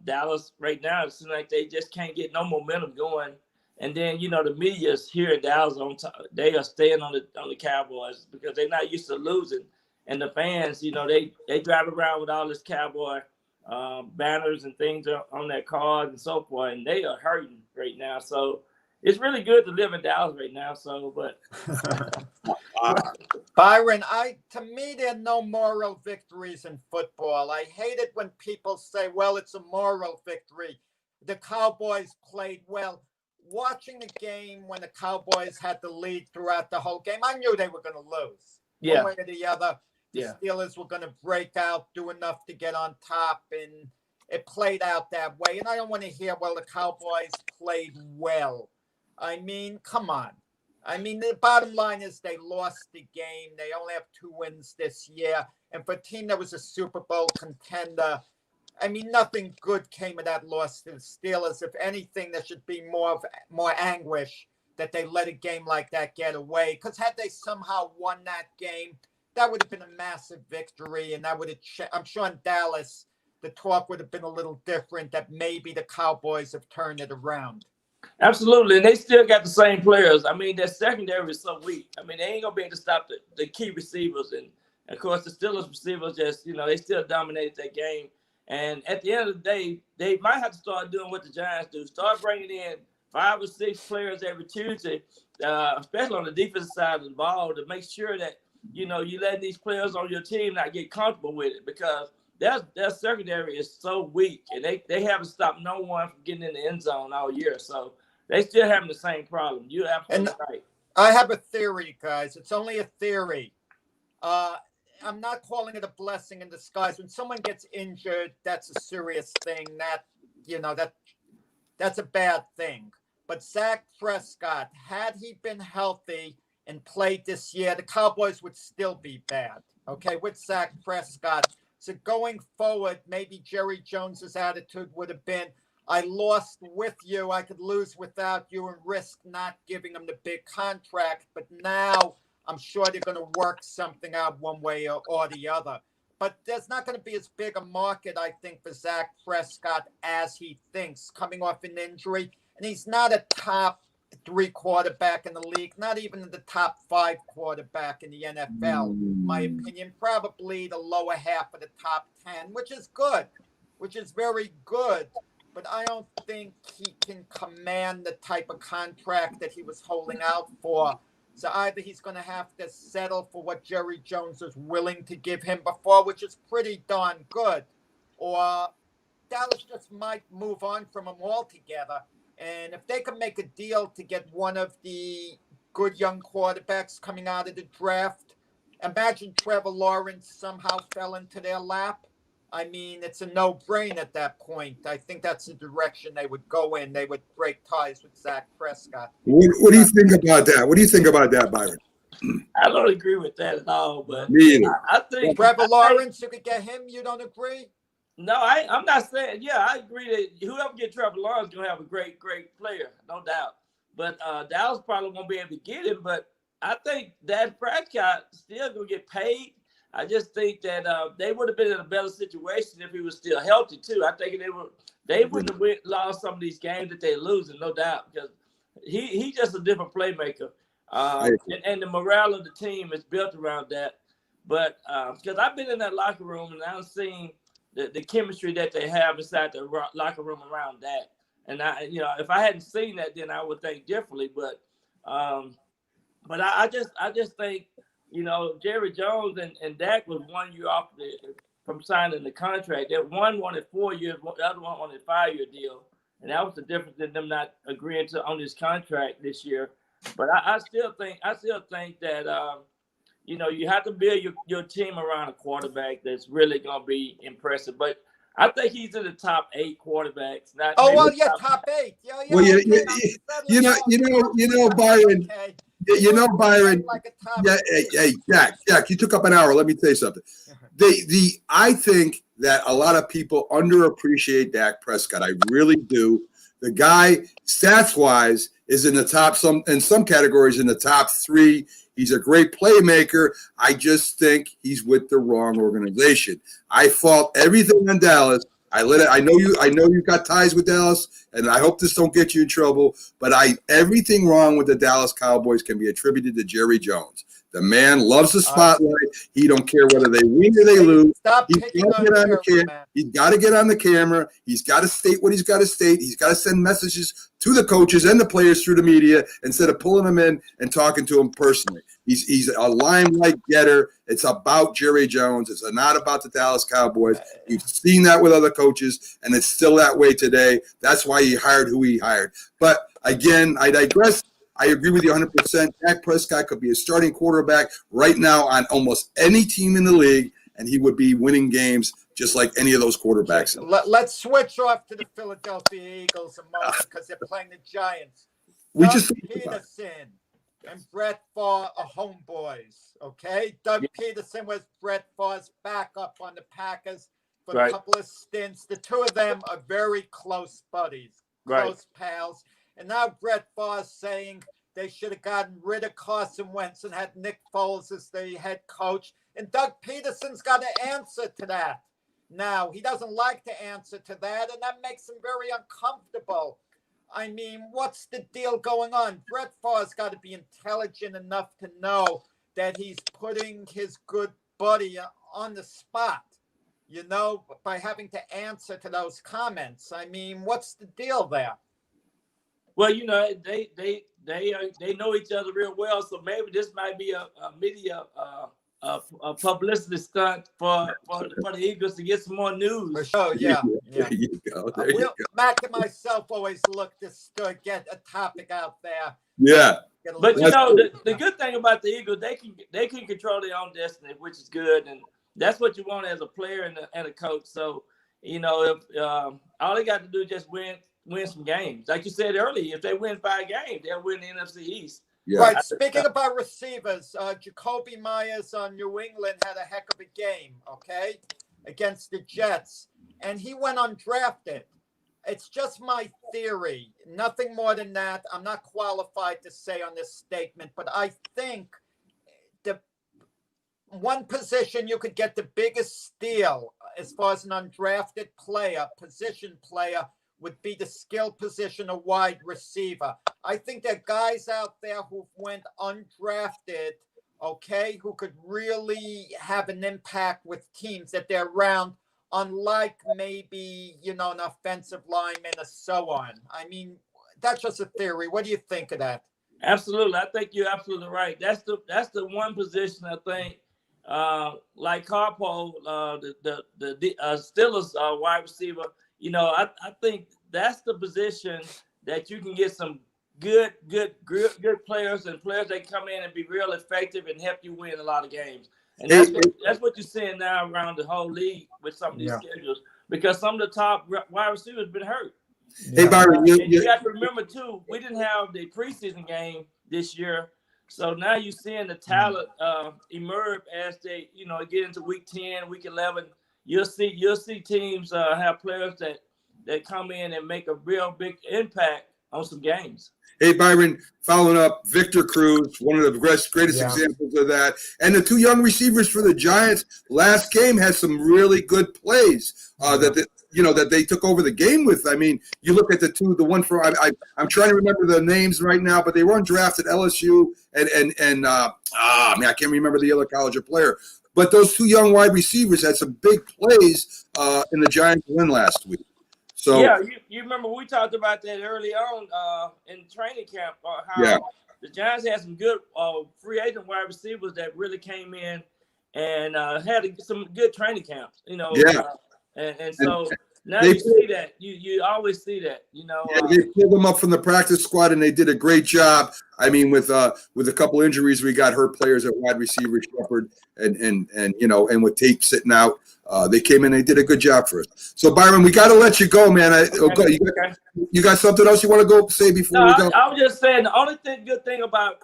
Dallas right now, it seems like they just can't get no momentum going. And then the media's here in Dallas on top. They are staying on the Cowboys because they're not used to losing. And the fans, they drive around with all this Cowboy banners and things on their cars and so forth, and they are hurting right now. So it's really good to live in Dallas right now. So, but Byron, to me, there are no moral victories in football. I hate it when people say, well, it's a moral victory. The Cowboys played well. Watching the game when the Cowboys had the lead throughout the whole game, I knew they were going to lose. Yeah. One way or the other. The Steelers were going to break out, do enough to get on top, and it played out that way. And I don't want to hear, well, the Cowboys played well. I mean, come on. I mean, the bottom line is they lost the game. They only have 2 wins this year. And for a team that was a Super Bowl contender, I mean, nothing good came of that loss to the Steelers. If anything, there should be more anguish that they let a game like that get away. Because had they somehow won that game, that would have been a massive victory, and that would have. I'm sure in Dallas, the talk would have been a little different. That maybe the Cowboys have turned it around. Absolutely, and they still got the same players. I mean, their secondary is so weak. I mean, they ain't gonna be able to stop the key receivers, and of course, the Steelers receivers just they still dominated that game. And at the end of the day, they might have to start doing what the Giants do: start bringing in 5 or 6 players every Tuesday, especially on the defensive side of the ball, to make sure that you let these players on your team not get comfortable with it, because their secondary is so weak, and they haven't stopped no one from getting in the end zone all year. So they still having the same problem. You're absolutely right. I have a theory, guys. It's only a theory. I'm not calling it a blessing in disguise. When someone gets injured, that's a serious thing. That's a bad thing. But Dak Prescott, had he been healthy and played this year, the Cowboys would still be bad. Okay, with Dak Prescott. So going forward, maybe Jerry Jones's attitude would have been, I lost with you. I could lose without you and risk not giving him the big contract. But now I'm sure they're going to work something out one way or the other. But there's not going to be as big a market, I think, for Dak Prescott as he thinks, coming off an injury. And he's not a top 3 quarterback in the league, not even the top 5 quarterback in the NFL, in my opinion. Probably the lower half of the top 10, which is good, which is very good. But I don't think he can command the type of contract that he was holding out for. So either he's going to have to settle for what Jerry Jones was willing to give him before, which is pretty darn good, or Dallas just might move on from him altogether. And if they can make a deal to get one of the good young quarterbacks coming out of the draft, imagine Trevor Lawrence somehow fell into their lap. I mean, it's a no-brainer at that point. I think that's the direction they would go in. They would break ties with Dak Prescott. What do you think about that? What do you think about that, Byron? I don't agree with that at all. But Me either. I think Trevor Lawrence, you could get him. You don't agree? No, I'm not saying. Yeah, I agree that whoever gets Trevor Lawrence is gonna have a great player, no doubt. But Dallas probably won't be able to get him. But I think Dak Prescott still gonna get paid. I just think that they would have been in a better situation if he was still healthy too. I think they wouldn't have lost some of these games that they're losing, no doubt, because he's just a different playmaker. And the morale of the team is built around that. But because I've been in that locker room and I've seen the chemistry that they have inside the locker room around that. And if I hadn't seen that, then I would think differently. But I just think, Jerry Jones and Dak was 1 year off from signing the contract. That one wanted 4 years, the other one wanted a 5-year deal, and that was the difference in them not agreeing on this contract this year. But I still think that you have to build your team around a quarterback that's really going to be impressive. But I think he's in the top 8 quarterbacks. Top 8. Yeah. Well, Byron. Okay. Byron. Like hey, Jack, you took up an hour. Let me tell you something. I think that a lot of people underappreciate Dak Prescott. I really do. The guy, stats wise, is in some categories in the top 3. He's a great playmaker. I just think he's with the wrong organization. I fault everything on Dallas. I know you've got ties with Dallas, and I hope this don't get you in trouble. But everything wrong with the Dallas Cowboys can be attributed to Jerry Jones. The man loves the spotlight. He don't care whether they win or they lose. He's got to get on the camera. He's got to state what he's got to state. He's got to send messages to the coaches and the players through the media instead of pulling them in and talking to them personally. He's a limelight getter. It's about Jerry Jones. It's not about the Dallas Cowboys. You've seen that with other coaches, and it's still that way today. That's why he hired who he hired. But again, I digress. I agree with you 100%. Dak Prescott could be a starting quarterback right now on almost any team in the league, and he would be winning games just like any of those quarterbacks. Let's switch off to the Philadelphia Eagles a moment because they're playing the Giants. Peterson and Brett Favre are homeboys, okay? Doug Peterson was Brett Favre's backup on the Packers for a couple of stints. The two of them are very close buddies, close pals. And now Brett Favre saying, they should have gotten rid of Carson Wentz and had Nick Foles as the head coach. And Doug Peterson's got to answer to that. Now, he doesn't like to answer to that, and that makes him very uncomfortable. I mean, what's the deal going on? Brett Favre's got to be intelligent enough to know that he's putting his good buddy on the spot, you know, by having to answer to those comments. I mean, what's the deal there? Well, you know, they know each other real well, so maybe this might be a media a publicity stunt for the Eagles to get some more news. For sure, yeah. There you go. There you go. Mac and myself always look to get a topic out there. Yeah. But you know, the good thing about the Eagles, they can control their own destiny, which is good, and that's what you want as a player and a coach. So, you know, if all they got to do is just win some games, like you said earlier, if they win 5 games, they'll win the NFC East. Yeah. Right. Speaking about receivers, Jacoby Myers on New England had a heck of a game, okay, against the Jets, and he went undrafted. It's just my theory, nothing more than that. I'm not qualified to say on this statement, but I think the one position you could get the biggest steal as far as an undrafted position player, would be the skill position of wide receiver. I think there are guys out there who went undrafted, okay, who could really have an impact with teams that they're around, unlike maybe, you know, an offensive lineman or so on. I mean, that's just a theory. What do you think of that? Absolutely. I think you're absolutely right. That's the one position I think, like Harpo, the Steelers wide receiver, you know, I think that's the position that you can get some good players and players that come in and be real effective and help you win a lot of games. And that's what you're seeing now around the whole league with some of these schedules, because some of the top wide receivers have been hurt. Hey, Byron, you got to remember too, we didn't have the preseason game this year, so now you're seeing the talent emerge as they, you know, get into week 10, week 11. You'll see teams have players that come in and make a real big impact on some games. Hey, Byron, following up, Victor Cruz, one of the greatest examples of that. And the 2 young receivers for the Giants last game had some really good plays that they took over the game with. I mean, you look at the one for I'm trying to remember the names right now, but they were undrafted LSU and I can't remember the other college player. But those 2 young wide receivers had some big plays in the Giants win last week. So yeah, you remember we talked about that early on in training camp, how the Giants had some good free agent wide receivers that really came in and had some good training camps, you know. And so now you see that. You always see that, you know. They pulled them up from the practice squad, and they did a great job. I mean, with a couple injuries, we got hurt players at wide receiver, Shepard, and you know, and with Tate sitting out, they came in. They did a good job for us. So Byron, we got to let you go, man. You got something else you want to go say before we go? I was just saying the only good thing about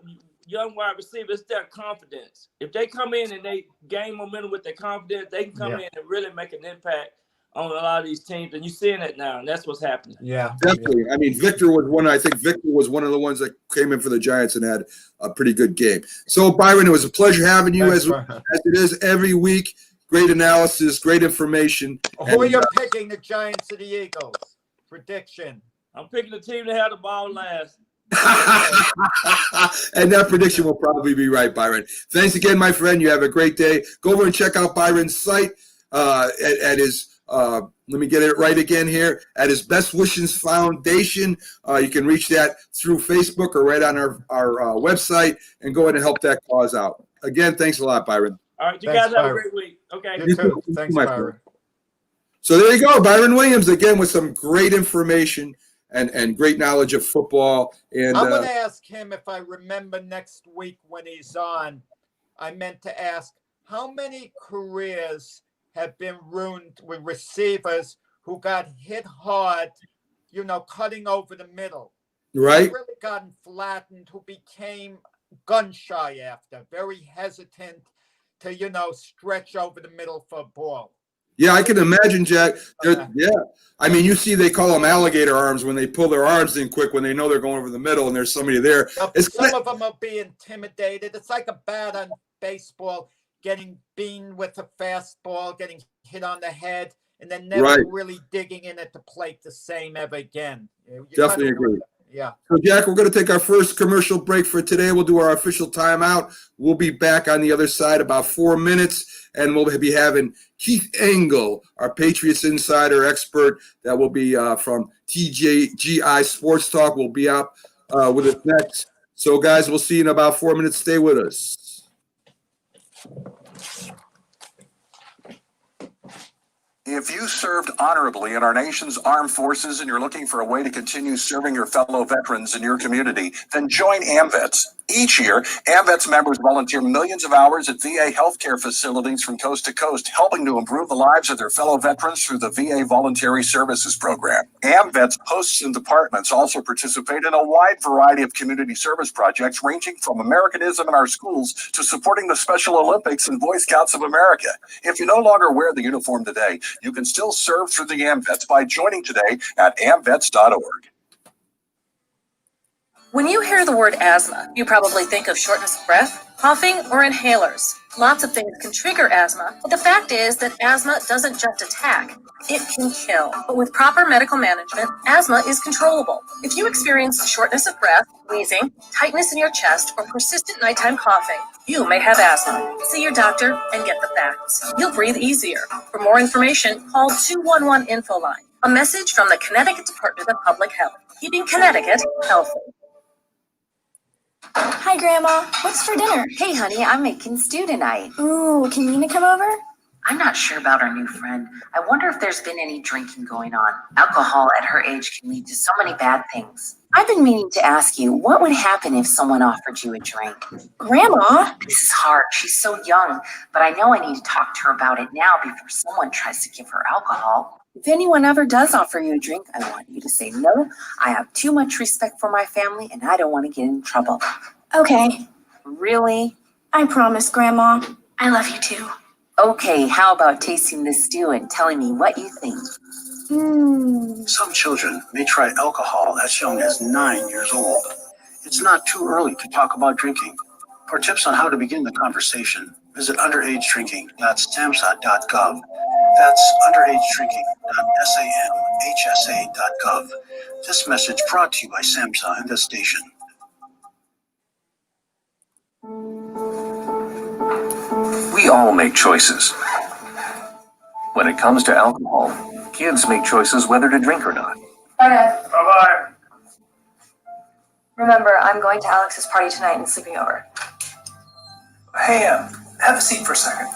young wide receivers is their confidence. If they come in and they gain momentum with their confidence, they can come in and really make an impact on a lot of these teams, and you're seeing it now, and that's what's happening. Yeah, definitely. I mean, Victor was one. I think Victor was one of the ones that came in for the Giants and had a pretty good game. So, Byron, it was a pleasure having you as it is every week. Great analysis, great information. Who are you picking, the Giants or the Eagles? Prediction. I'm picking the team that had the ball last. And that prediction will probably be right, Byron. Thanks again, my friend. You have a great day. Go over and check out Byron's site at his let me get it right again here, at his Best Wishes Foundation. You can reach that through Facebook or right on our website, and go ahead and help that cause out. Again, thanks a lot, Byron. All right, guys have a great week. Okay. You too. Thanks, Byron. So there you go, Byron Williams again with some great information and great knowledge of football. And I'm going to ask him if I remember next week when he's on. I meant to ask how many careers have been ruined with receivers who got hit hard, you know, cutting over the middle. Right. Really gotten flattened, who became gun shy after, very hesitant to, you know, stretch over the middle for a ball. Yeah, I can imagine, Jack. Yeah. I mean, you see they call them alligator arms when they pull their arms in quick when they know they're going over the middle and there's somebody there. Some of them are being intimidated. It's like a bat on baseball, getting beaten with a fastball, getting hit on the head, and then never really digging in at the plate the same ever again. Definitely agree. Yeah. So, Jack, we're going to take our first commercial break for today. We'll do our official timeout. We'll be back on the other side about 4 minutes, and we'll be having Keith Engle, our Patriots insider expert, that will be from TGI Sports Talk. Will be up with us next. So, guys, we'll see you in about 4 minutes. Stay with us. If you served honorably in our nation's armed forces and you're looking for a way to continue serving your fellow veterans in your community, then join AMVETS. Each year, AMVETS members volunteer millions of hours at VA healthcare facilities from coast to coast, helping to improve the lives of their fellow veterans through the VA Voluntary Services Program. AMVETS hosts and departments also participate in a wide variety of community service projects, ranging from Americanism in our schools to supporting the Special Olympics and Boy Scouts of America. If you no longer wear the uniform today, you can still serve through the AMVETS by joining today at amvets.org. When you hear the word asthma, you probably think of shortness of breath, coughing, or inhalers. Lots of things can trigger asthma, but the fact is that asthma doesn't just attack, it can kill. But with proper medical management, asthma is controllable. If you experience shortness of breath, wheezing, tightness in your chest, or persistent nighttime coughing, you may have asthma. See your doctor and get the facts. You'll breathe easier. For more information, call 211 Info Line. A message from the Connecticut Department of Public Health, keeping Connecticut healthy. Hi, Grandma. What's for dinner? Hey, honey, I'm making stew tonight. Ooh, can Nina come over? I'm not sure about our new friend. I wonder if there's been any drinking going on. Alcohol at her age can lead to so many bad things. I've been meaning to ask you, what would happen if someone offered you a drink? Grandma? This is hard. She's so young, but I know I need to talk to her about it now before someone tries to give her alcohol. If anyone ever does offer you a drink, I want you to say no. I have too much respect for my family, and I don't want to get in trouble. Okay. Really? I promise, Grandma. I love you too. Okay, how about tasting this stew and telling me what you think? Some children may try alcohol as young as 9 years old. It's not too early to talk about drinking. For tips on how to begin the conversation, visit underagedrinking.samhsa.gov. That's underagedrinking.samhsa.gov. This message brought to you by SAMHSA and this station. We all make choices. When it comes to alcohol, kids make choices whether to drink or not. Bye, Dad. Bye-bye. Remember, I'm going to Alex's party tonight and sleeping over. Hey, have a seat for a second.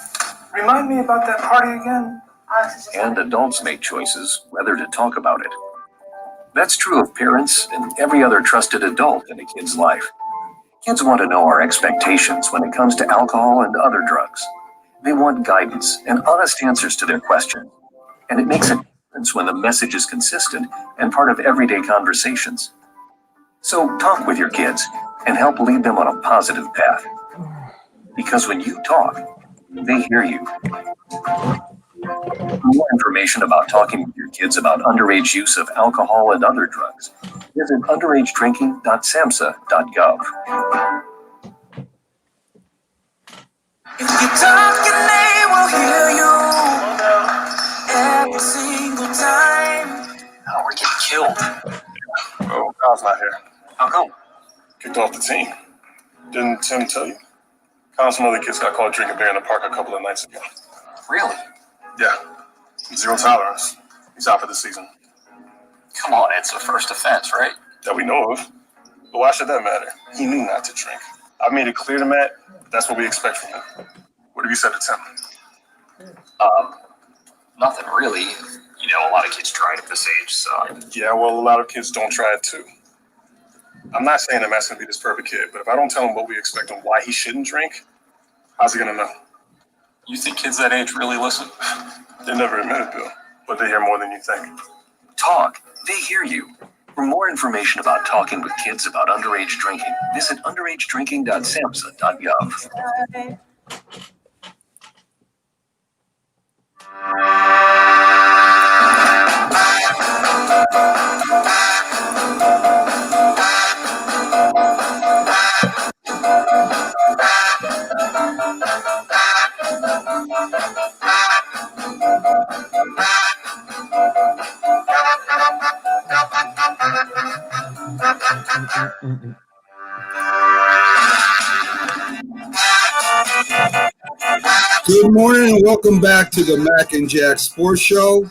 Remind me about that party again. Alex is just And adults make choices whether to talk about it. That's true of parents and every other trusted adult in a kid's life. Kids want to know our expectations when it comes to alcohol and other drugs. They want guidance and honest answers to their questions. And it makes a difference when the message is consistent and part of everyday conversations. So talk with your kids and help lead them on a positive path. Because when you talk, they hear you. For more information about talking with your kids about underage use of alcohol and other drugs, visit underagedrinking.samhsa.gov. If you talk and they will hear you every single time. Oh, we're getting killed. Oh, Kyle's not here. How come? Kicked off the team. Didn't Tim tell you? Kyle and some other kids got caught drinking beer in the park a couple of nights ago. Really? Yeah. Zero tolerance. He's out for the season. Come on, it's a first offense, right? That we know of. But why should that matter? He knew not to drink. I made it clear to Matt, that's what we expect from him. What have you said to Tim? Nothing really. You know, a lot of kids try it at this age, so. Yeah, well, a lot of kids don't try it too. I'm not saying that Matt's going to be this perfect kid, but if I don't tell him what we expect and why he shouldn't drink, how's he going to know? You think kids that age really listen? They never admit it, Bill, but they hear more than you think. Talk. They hear you. For more information about talking with kids about underage drinking, visit underagedrinking.samhsa.gov. Good morning and welcome back to the Mac and Jack Sports Show.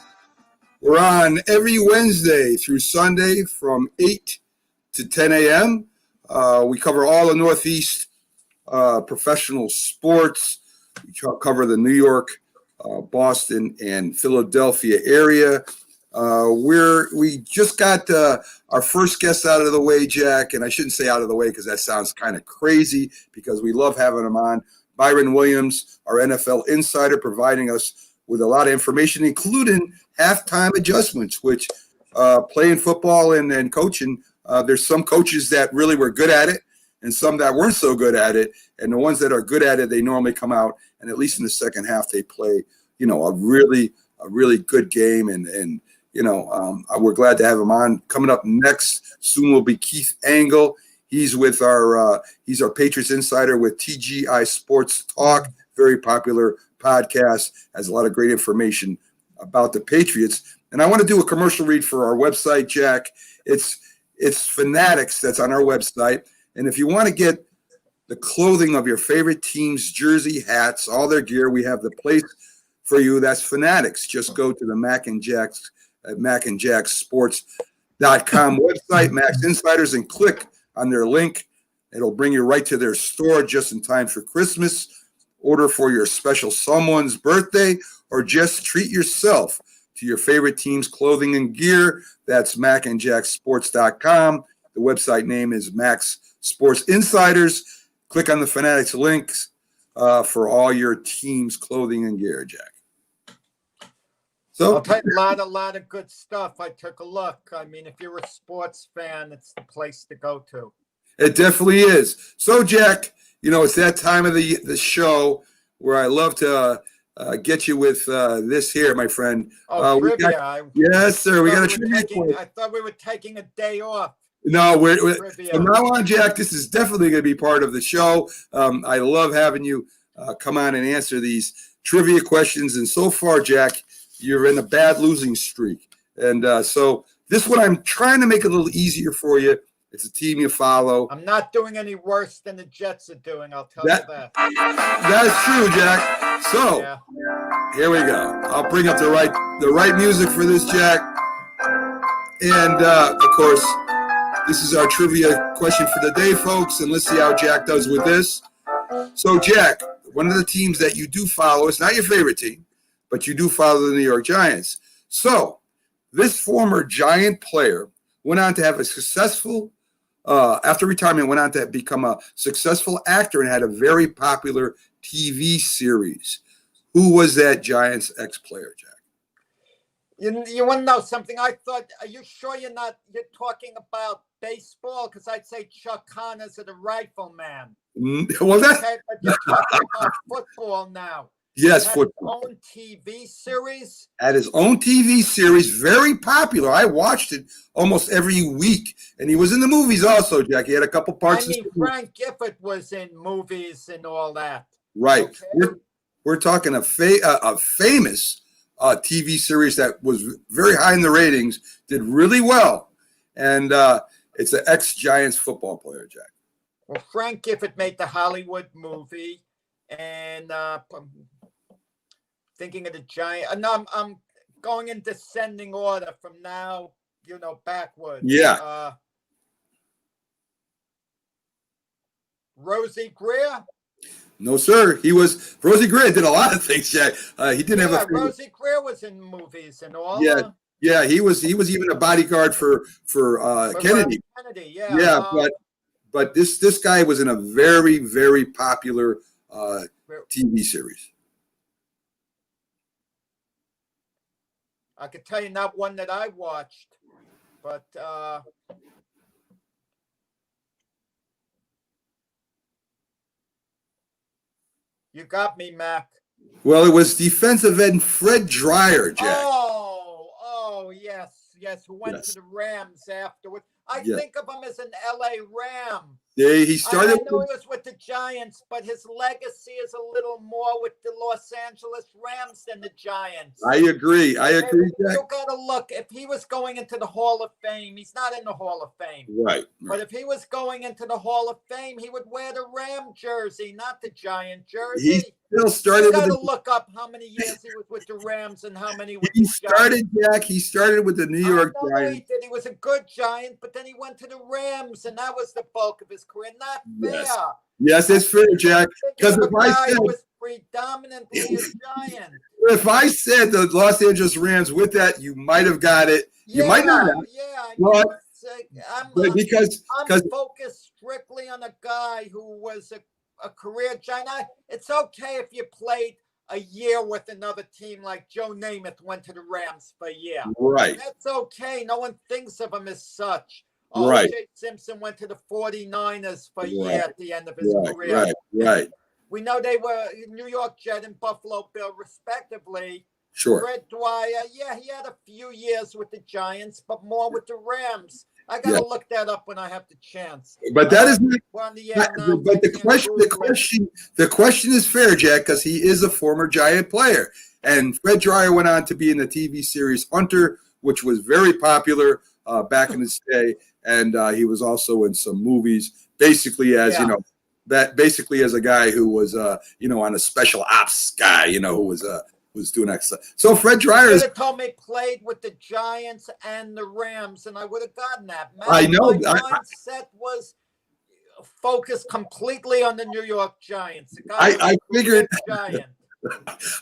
We're on every Wednesday through Sunday from 8 to 10 a.m. We cover all the Northeast professional sports. We cover the New York, Boston, and Philadelphia area. We just got our first guest out of the way, Jack, and I shouldn't say out of the way because that sounds kind of crazy because we love having him on. Byron Williams, our NFL insider, providing us with a lot of information, including halftime adjustments, which playing football and coaching, there's some coaches that really were good at it and some that weren't so good at it. And the ones that are good at it, they normally come out, and at least in the second half, they play, a really good game. And we're glad to have him on. Coming up next soon will be Keith Engle. He's with he's our Patriots insider with TGI Sports Talk, very popular podcast, has a lot of great information about the Patriots. And I want to do a commercial read for our website, Jack. It's Fanatics that's on our website. And if you want to get the clothing of your favorite team's jersey, hats, all their gear, we have the place for you. That's Fanatics. Just go to the Mac and Jack's at macandjacksports.com website, Max Insiders, and click on their link. It'll bring you right to their store just in time for Christmas. Order for your special someone's birthday or just treat yourself to your favorite team's clothing and gear. That's macandjacksports.com. The website name is Max Sports Insiders. Click on the Fanatics links for all your team's clothing and gear, Jack. So I'll tell you a lot of good stuff. I took a look. I mean, if you're a sports fan, it's the place to go to. It definitely is. So, Jack, it's that time of the show where I love to get you with this here, my friend. Trivia. Yes, sir. We got a trivia. I thought we were taking a day off. No, from now on, Jack, this is definitely going to be part of the show. I love having you come on and answer these trivia questions. And so far, Jack, you're in a bad losing streak. And so this one, I'm trying to make it a little easier for you. It's a team you follow. I'm not doing any worse than the Jets are doing, I'll tell you that. That is true, Jack. So Here we go. I'll bring up the right music for this, Jack. And, of course, this is our trivia question for the day, folks. And let's see how Jack does with this. So, Jack, one of the teams that you do follow, it's not your favorite team, but you do follow the New York Giants. So this former Giant player went on to have a successful, after retirement, went on to become a successful actor and had a very popular TV series. Who was that Giants ex-player, Jack? You want to know something? I thought, are you sure you're talking about baseball? Because I'd say Chuck Connors or the Rifleman. Well, but you're talking about football now. Yes, football. His own TV series. At his own TV series, very popular. I watched it almost every week, and he was in the movies also, Jack. He had a couple parts. I mean, Frank Gifford was in movies and all that. Right. Okay. We're talking a famous TV series that was very high in the ratings, did really well, and it's an ex-Giants football player, Jack. Well, Frank Gifford made the Hollywood movie, and thinking of the Giants. No, I'm going in descending order from now, backwards. Yeah. Rosie Greer? No, sir. Rosie Greer did a lot of things, Jack. He didn't have a favorite. Rosie Greer was in movies and all. Yeah, he was even a bodyguard for Kennedy. Kennedy, but this guy was in a very, very popular TV series. I could tell you not one that I watched, but you got me, Mac. Well, it was defensive end Fred Dryer, Jack. Oh, yes. yes, who went to the Rams afterwards. I Yes. think of him as an LA Ram. Yeah, he started. I know he was with the Giants, but his legacy is a little more with the Los Angeles Rams than the Giants. I agree. Jack. You got to look. If he was going into the Hall of Fame, he's not in the Hall of Fame. Right. But if he was going into the Hall of Fame, he would wear the Ram jersey, not the Giant jersey. He still started. You got to look up how many years he was with the Rams and how many with the started, Giants. Jack. He started with the New York Giants. He did. He was a good Giant, but then he went to the Rams, and that was the bulk of his career. Not fair. Yes, it's fair, Jack. Because if I said was predominantly a Giant. If I said the Los Angeles Rams with that, you might have got it. You might not have. Yeah. I'm focused strictly on a guy who was a career Giant. It's okay if you played a year with another team like Joe Namath went to the Rams for a year. Right. That's okay. No one thinks of him as such. Right. O.J. Simpson went to the 49ers for a year at the end of his career. Right. We know they were New York Jet and Buffalo Bill, respectively. Sure. Fred Dwyer, he had a few years with the Giants, but more with the Rams. I got to look that up when I have the chance. But that is we're on the air now. But the question is fair, Jack, because he is a former Giant player. And Fred Dwyer went on to be in the TV series Hunter, which was very popular back in his day. And he was also in some movies, basically as, basically as a guy who was, on a special ops guy, who was doing that stuff. So Fred Dwyer could have told me played with the Giants and the Rams, and I would have gotten that. I know. My mindset was focused completely on the New York Giants. I figured.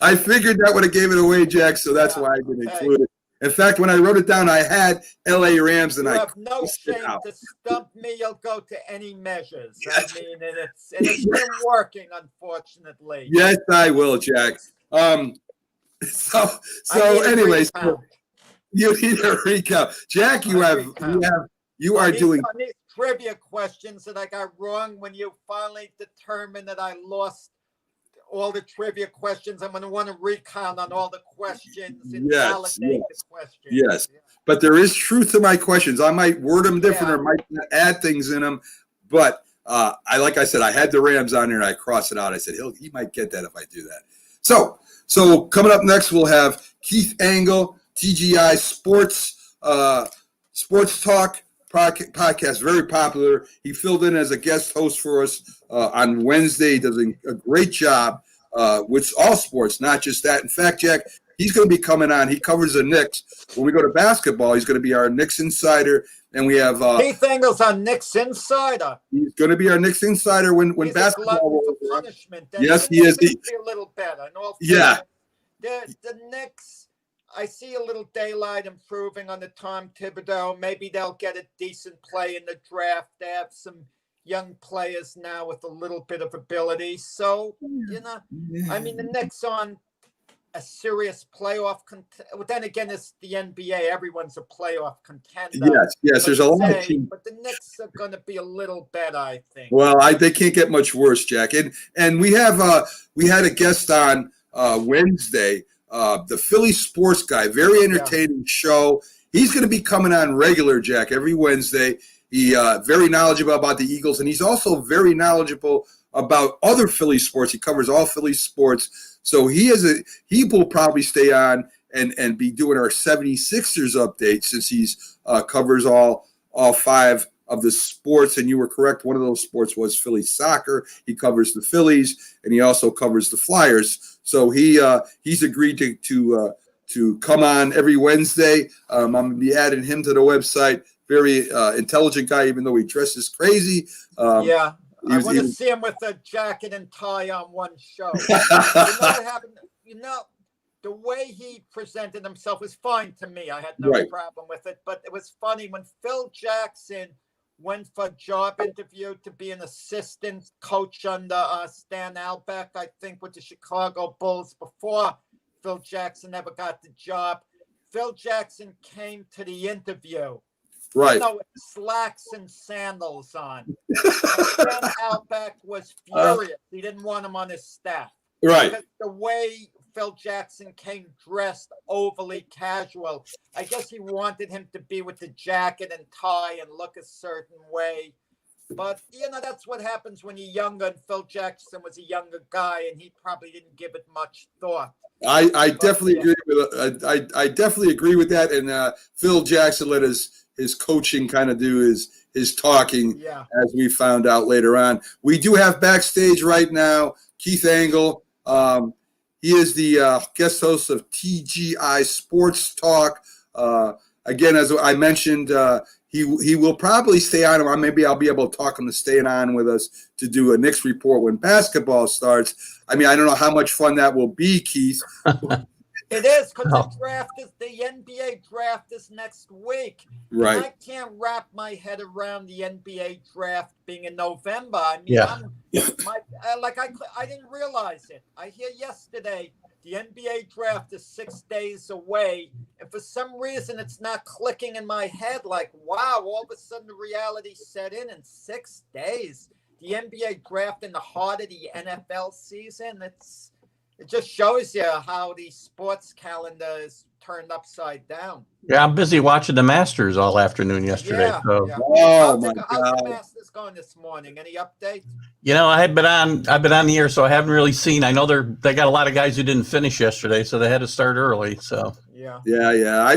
I figured that would have gave it away, Jack. So that's why I didn't include it. In fact, when I wrote it down, I had L.A. Rams, and you I have no shame to stump me. You'll go to any measures. I mean, it's been working, unfortunately. Yes, I will, Jack. So anyways, you need a recap. Jack, you are doing these trivia questions that I got wrong when you finally determined that I lost all the trivia questions. I'm going to want to recount on all the questions and validate the questions. Yes, but there is truth to my questions. I might word them different or might add things in them, but like I said, I had the Rams on here and I crossed it out. I said he might get that if I do that. So coming up next, we'll have Keith Engle, TGI Sports Talk podcast, very popular. He filled in as a guest host for us on Wednesday. He does a great job with all sports, not just that. In fact, Jack, he's going to be coming on. He covers the Knicks. When we go to basketball, he's going to be our Knicks insider. And we have Keith Engle's our Knicks insider. He's going to be our Knicks insider when he's basketball rolls around. Punishment. Yes, he is. Be a little better. The Knicks, I see a little daylight improving on the Tom Thibodeau. Maybe they'll get a decent play in the draft. They have some young players now with a little bit of ability. So, I mean, the Knicks on a serious playoff then again, it's the NBA. Everyone's a playoff contender. Yes. There's a lot of teams, but the Knicks are going to be a little better, I think. Well, they can't get much worse, Jack. And we had a guest on Wednesday, the Philly sports guy, very entertaining show. He's going to be coming on regular, Jack, every Wednesday. He very knowledgeable about the Eagles, and he's also very knowledgeable about other Philly sports. He covers all Philly sports. So he will probably stay on and be doing our 76ers update since he's covers all five of the sports. And you were correct. One of those sports was Philly soccer. He covers the Phillies, and he also covers the Flyers. So he's agreed to come on every Wednesday. I'm going to be adding him to the website. Very intelligent guy, even though he dresses crazy. I want to see him with a jacket and tie on one show. You know what happened? The way he presented himself was fine to me. I had no problem with it. But it was funny when Phil Jackson went for a job interview to be an assistant coach under Stan Albeck, I think, with the Chicago Bulls before Phil Jackson ever got the job. Phil Jackson came to the interview. Right. With slacks and sandals on. Stan Albeck was furious. He didn't want him on his staff. Right. Because the way Phil Jackson came dressed overly casual. I guess he wanted him to be with the jacket and tie and look a certain way. But, that's what happens when you're younger, and Phil Jackson was a younger guy, and he probably didn't give it much thought. I definitely agree with I definitely agree with that. And Phil Jackson let his coaching kind of do his talking, as we found out later on. We do have backstage right now Keith Engle. He is the guest host of TGI Sports Talk. Again, as I mentioned, he will probably stay on, or maybe I'll be able to talk him to staying on with us to do a Knicks report when basketball starts. I mean, I don't know how much fun that will be, Keith. It is, because the NBA draft is next week. Right. And I can't wrap my head around the NBA draft being in November. I mean, I didn't realize it. I hear yesterday the NBA draft is 6 days away, and for some reason it's not clicking in my head. Like, wow, all of a sudden the reality set in 6 days. The NBA draft in the heart of the NFL season. It just shows you how the sports calendar is turned upside down. Yeah, I'm busy watching the Masters all afternoon yesterday. Yeah. Oh my How's the God! Masters going this morning? Any update? I've been on the air, so I haven't really seen. I know they got a lot of guys who didn't finish yesterday, so they had to start early. So yeah.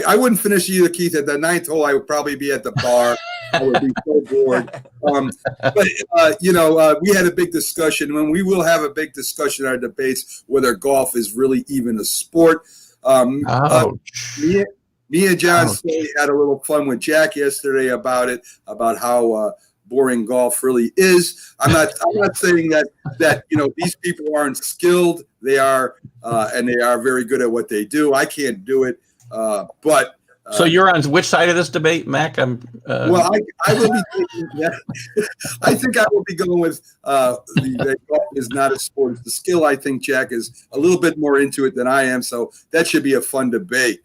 I wouldn't finish either, Keith. At the ninth hole, I would probably be at the bar. I would be so bored. But we had a big discussion, and we will have a big discussion in our debates whether golf is really even a sport. Me and John Slay had a little fun with Jack yesterday about it, about how boring golf really is. I'm not saying that these people aren't skilled. They are, and they are very good at what they do. I can't do it, but. So you're on which side of this debate, Mac? I will be taking that. I think I will be going with the golf is not a sport. It's the skill. I think Jack is a little bit more into it than I am, so that should be a fun debate.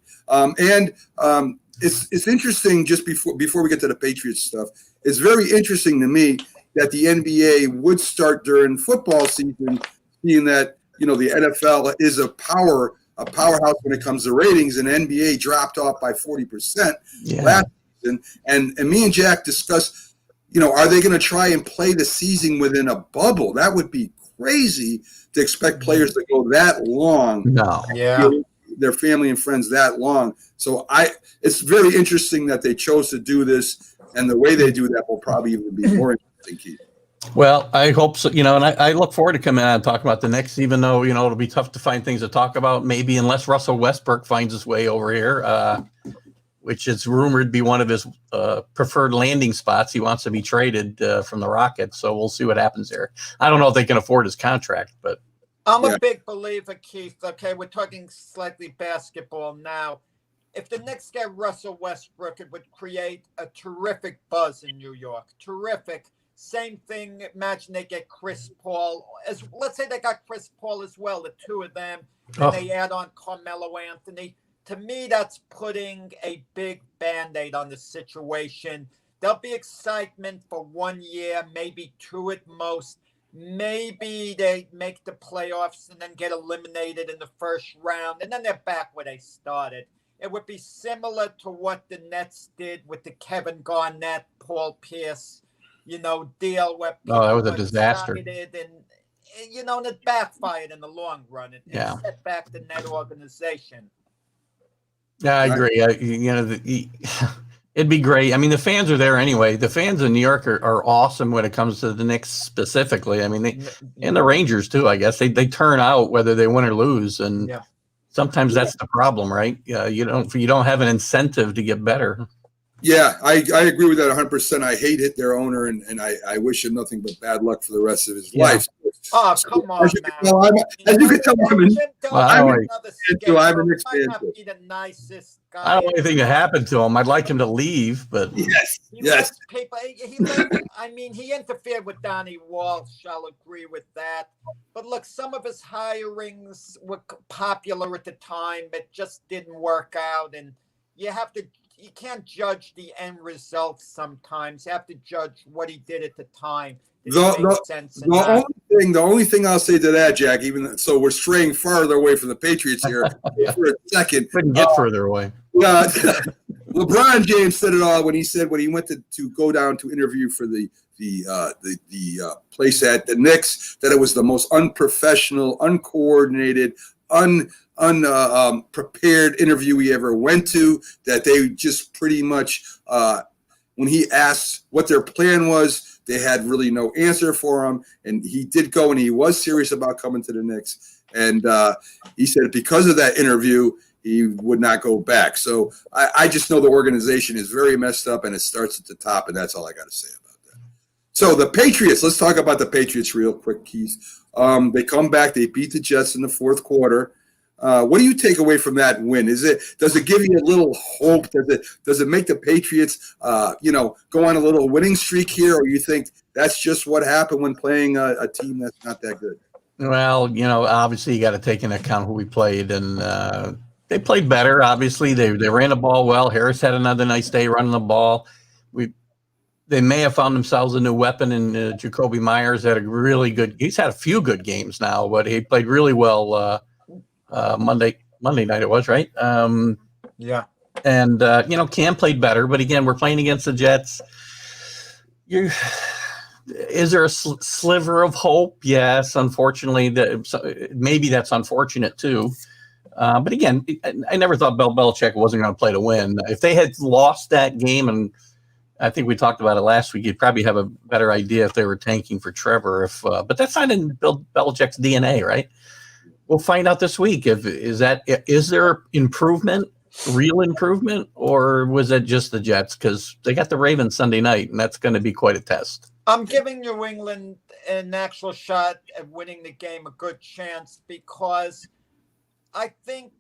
It's interesting. Just before we get to the Patriots stuff, it's very interesting to me that the NBA would start during football season, seeing that the NFL is a powerhouse when it comes to ratings, and NBA dropped off by 40% last season. And me and Jack discussed, are they going to try and play the season within a bubble? That would be crazy to expect players to go that long. No. Yeah. Their family and friends that long. So it's very interesting that they chose to do this, and the way they do that will probably even be more interesting, Keith. Well, I hope so. And I look forward to coming out and talking about the Knicks, even though, it'll be tough to find things to talk about, maybe unless Russell Westbrook finds his way over here, which is rumored to be one of his preferred landing spots. He wants to be traded from the Rockets. So we'll see what happens there. I don't know if they can afford his contract, but. I'm a big believer, Keith. Okay, we're talking slightly basketball now. If the Knicks get Russell Westbrook, it would create a terrific buzz in New York. Terrific. Same thing. Imagine they get Chris Paul. Let's say they got Chris Paul as well, the two of them, and they add on Carmelo Anthony. To me, that's putting a big Band-Aid on the situation. There'll be excitement for 1 year, maybe two at most. Maybe they make the playoffs and then get eliminated in the first round, and then they're back where they started. It would be similar to what the Nets did with the Kevin Garnett, Paul Pierce, deal where people that was a disaster. And it backfired in the long run. It set back the net organization. Yeah, I agree. It'd be great. I mean, the fans are there anyway. The fans in New York are awesome when it comes to the Knicks specifically. I mean, and the Rangers too, I guess. They turn out whether they win or lose. And sometimes that's the problem, right? You don't have an incentive to get better. Yeah, I agree with that 100%. I hate their owner, and I wish him nothing but bad luck for the rest of his life. Oh, come on, as you can tell, I'm an Knicks fan. Be the nicest guy. I don't want anything to happen to him. I'd like him to leave, but yes. People, he interfered with Donnie Walsh. I'll agree with that. But look, some of his hirings were popular at the time, but just didn't work out. And you can't judge the end result sometimes. You have to judge what he did at the time. The only thing I'll say to that, Jack, so we're straying farther away from the Patriots here for a second. Couldn't get further away. LeBron James said it all when he said when he went to go down to interview for the place at the Knicks, that it was the most unprofessional, uncoordinated, unprepared interview he ever went to, that they just pretty much, when he asked what their plan was, they had really no answer for him. And he did go, and he was serious about coming to the Knicks. And he said because of that interview, he would not go back. So I just know the organization is very messed up, and it starts at the top, and that's all I got to say about that. So the Patriots, let's talk about the Patriots real quick, Keith. They come back. They beat the Jets in the fourth quarter. What do you take away from that win? Does it give you a little hope? Does it make the Patriots, go on a little winning streak here, or you think that's just what happened when playing a team that's not that good? Well, obviously you got to take into account who we played, and they played better. Obviously, they ran the ball well. Harris had another nice day running the ball. They may have found themselves a new weapon in Jacoby Myers. He's had a few good games now, but he played really well Monday night it was, right? Yeah. And Cam played better, but again, we're playing against the Jets. Is there a sliver of hope? Yes, unfortunately, maybe that's unfortunate too. But again, I never thought Bill Belichick wasn't going to play to win. If they had lost that game, and I think we talked about it last week, you'd probably have a better idea if they were tanking for Trevor. But that's not in Bill Belichick's DNA, right? We'll find out this week. Is there improvement, real improvement, or was it just the Jets? Because they got the Ravens Sunday night, and that's going to be quite a test. I'm giving New England an actual shot at winning the game, a good chance, because I think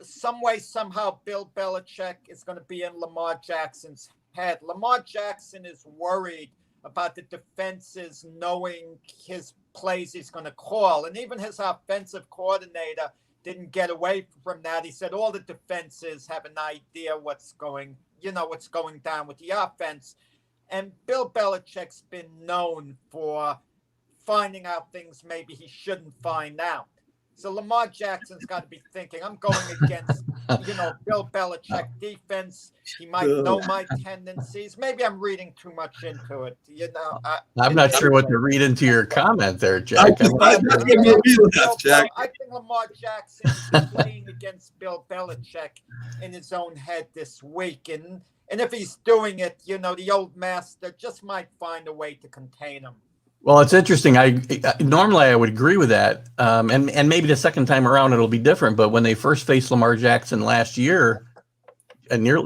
some way, somehow, Bill Belichick is going to be in Lamar Jackson's head. Lamar Jackson is worried about the defenses knowing his plays he's going to call. And even his offensive coordinator didn't get away from that. He said all the defenses have an idea what's going down with the offense. And Bill Belichick's been known for finding out things maybe he shouldn't find out. So Lamar Jackson's got to be thinking, I'm going against, Bill Belichick defense. He might know my tendencies. Maybe I'm reading too much into it. I'm not sure what to read into your comment there, Jack. I think Lamar Jackson is playing against Bill Belichick in his own head this week. And if he's doing it, the old master just might find a way to contain him. Well, it's interesting. Normally I would agree with that, and maybe the second time around it'll be different. But when they first faced Lamar Jackson last year,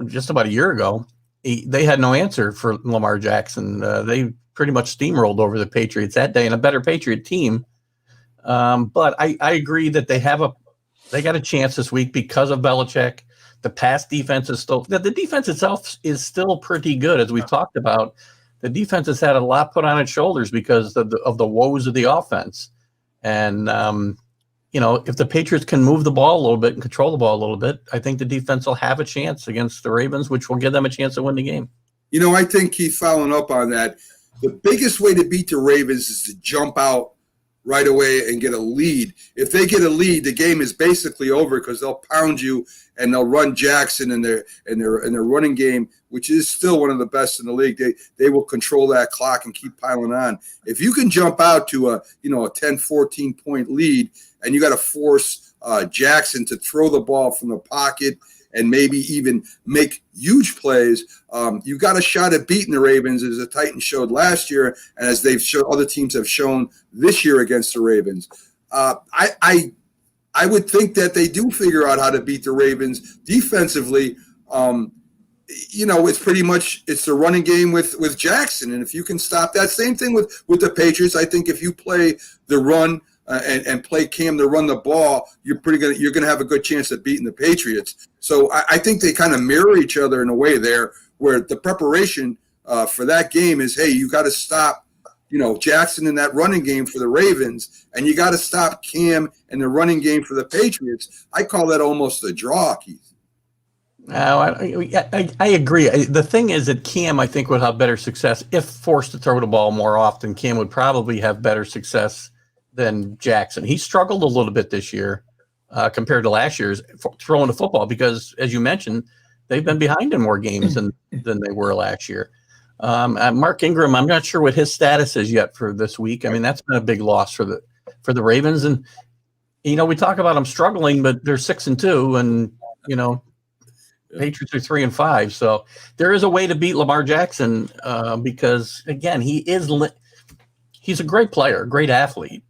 just about a year ago, they had no answer for Lamar Jackson. They pretty much steamrolled over the Patriots that day, and a better Patriot team. But I agree that they got a chance this week because of Belichick. The pass defense is the defense itself is still pretty good, as we've talked about. The defense has had a lot put on its shoulders because of the woes of the offense. And, if the Patriots can move the ball a little bit and control the ball a little bit, I think the defense will have a chance against the Ravens, which will give them a chance to win the game. I think, Keith, following up on that, the biggest way to beat the Ravens is to jump out right away and get a lead. If they get a lead, the game is basically over because they'll pound you and they'll run Jackson in their running game, which is still one of the best in the league. They will control that clock and keep piling on. If you can jump out to a 10, 14 point lead and you got to force Jackson to throw the ball from the pocket and maybe even make huge plays, you got a shot at beating the Ravens, as the Titans showed last year, and as other teams have shown this year against the Ravens. I would think that they do figure out how to beat the Ravens defensively. It's pretty much it's the running game with Jackson, and if you can stop that, same thing with the Patriots. I think if you play the run and play Cam to run the ball, you're gonna have a good chance at beating the Patriots. So I think they kind of mirror each other in a way there, where the preparation for that game is, hey, you got to stop Jackson in that running game for the Ravens, and you got to stop Cam in the running game for the Patriots. I call that almost a draw, Keith. I agree. The thing is that Cam, I think, would have better success if forced to throw the ball more often. Cam would probably have better success than Jackson. He struggled a little bit this year compared to last year's throwing the football because, as you mentioned, they've been behind in more games than they were last year. Mark Ingram, I'm not sure what his status is yet for this week. I mean, that's been a big loss for the Ravens. And, we talk about them struggling, but they're 6-2 and, Patriots are 3-5. So there is a way to beat Lamar Jackson because, again, he's a great player, great athlete,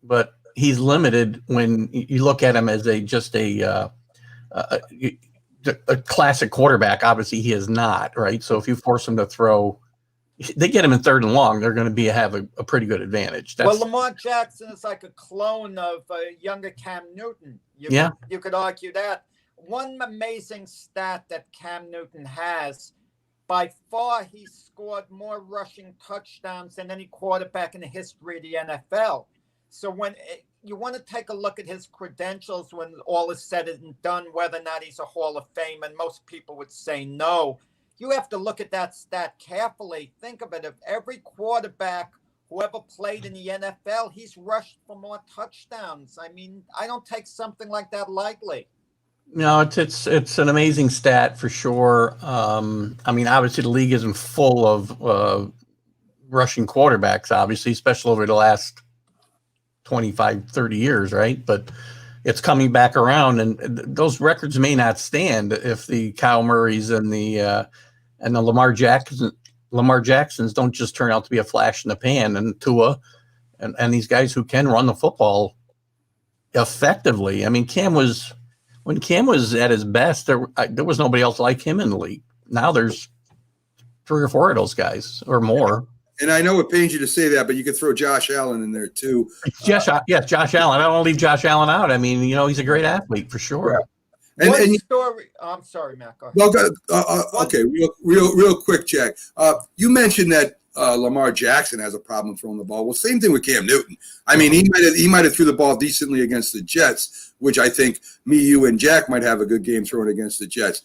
but he's limited when you look at him as just a classic quarterback. Obviously, he is not, right? So if you force him to throw, they get him in 3rd and long, they're going to have a pretty good advantage. Well, Lamar Jackson is like a clone of younger Cam Newton. You could argue that. One amazing stat that Cam Newton has, by far he scored more rushing touchdowns than any quarterback in the history of the NFL. So when you want to take a look at his credentials when all is said and done, whether or not he's a Hall of Fame, and most people would say no, you have to look at that stat carefully. Think of it. If every quarterback who ever played in the NFL, he's rushed for more touchdowns. I mean, I don't take something like that lightly. No, it's an amazing stat for sure. I mean, obviously the league isn't full of rushing quarterbacks, obviously, especially over the last 25, 30 years, right? But it's coming back around, and those records may not stand if the Kyle Murrays and the Lamar Jacksons don't just turn out to be a flash in the pan, and Tua and these guys who can run the football effectively. I mean, when Cam was at his best, there was nobody else like him in the league. Now there's 3 or 4 of those guys or more. And I know it pains you to say that, but you could throw Josh Allen in there too. Josh Allen. I don't want to leave Josh Allen out. I mean, he's a great athlete for sure. Yeah. One story. I'm sorry, Matt. Go ahead. No, okay, real quick, Jack. You mentioned that Lamar Jackson has a problem throwing the ball. Well, same thing with Cam Newton. I mean, he might have threw the ball decently against the Jets, which I think me, you, and Jack might have a good game throwing against the Jets.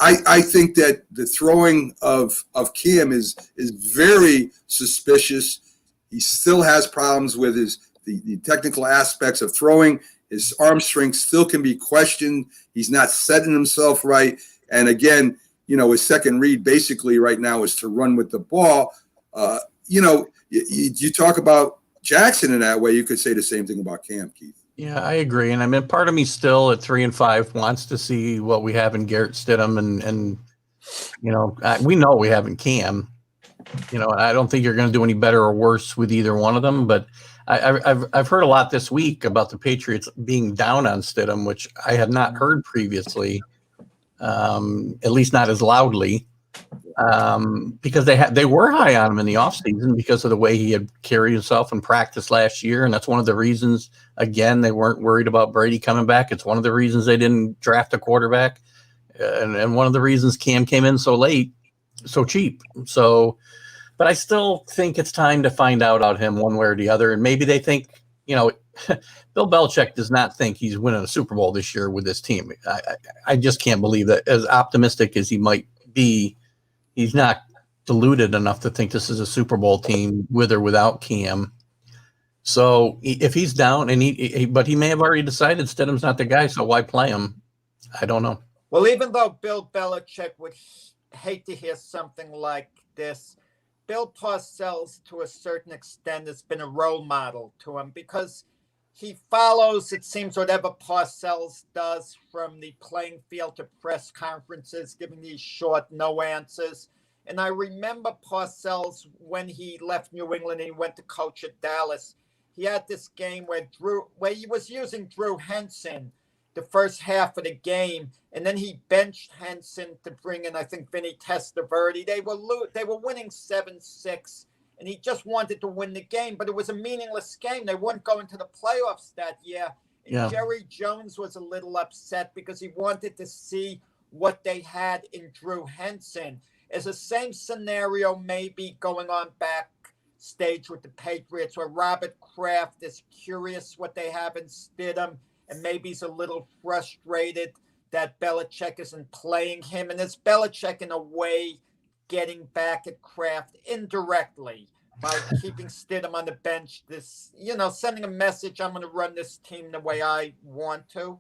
I think that the throwing of Cam is very suspicious. He still has problems with the technical aspects of throwing. His arm strength still can be questioned. He's not setting himself right. And again, his second read basically right now is to run with the ball. You talk about Jackson in that way. You could say the same thing about Cam, Keith. Yeah, I agree. And I mean, part of me still at 3-5 wants to see what we have in Garrett Stidham and we know we have in Cam. I don't think you're going to do any better or worse with either one of them. But I've heard a lot this week about the Patriots being down on Stidham, which I had not heard previously, at least not as loudly, because they were high on him in the offseason because of the way he had carried himself in practice last year. And that's one of the reasons, again, they weren't worried about Brady coming back. It's one of the reasons they didn't draft a quarterback. And one of the reasons Cam came in so late, so cheap. But I still think it's time to find out about him one way or the other. And maybe they think, Bill Belichick does not think he's winning a Super Bowl this year with this team. I just can't believe that. As optimistic as he might be, he's not deluded enough to think this is a Super Bowl team with or without Cam. So if he's down, but he may have already decided Stidham's not the guy, so why play him? I don't know. Well, even though Bill Belichick would hate to hear something like this, Bill Parcells, to a certain extent, has been a role model to him because he follows, it seems, whatever Parcells does, from the playing field to press conferences, giving these short no answers. And I remember Parcells, when he left New England and he went to coach at Dallas, he had this game where he was using Drew Henson the first half of the game, and then he benched Henson to bring in, I think, Vinny Testaverde. They were winning 7-6, and he just wanted to win the game, but it was a meaningless game. They weren't going to the playoffs that year. And Jerry Jones was a little upset because he wanted to see what they had in Drew Henson. Is the same scenario maybe going on backstage with the Patriots, where Robert Kraft is curious what they have in Stidham, and maybe he's a little frustrated that Belichick isn't playing him, and is Belichick in a way getting back at Kraft indirectly by keeping Stidham on the bench? This, sending a message: I'm going to run this team the way I want to.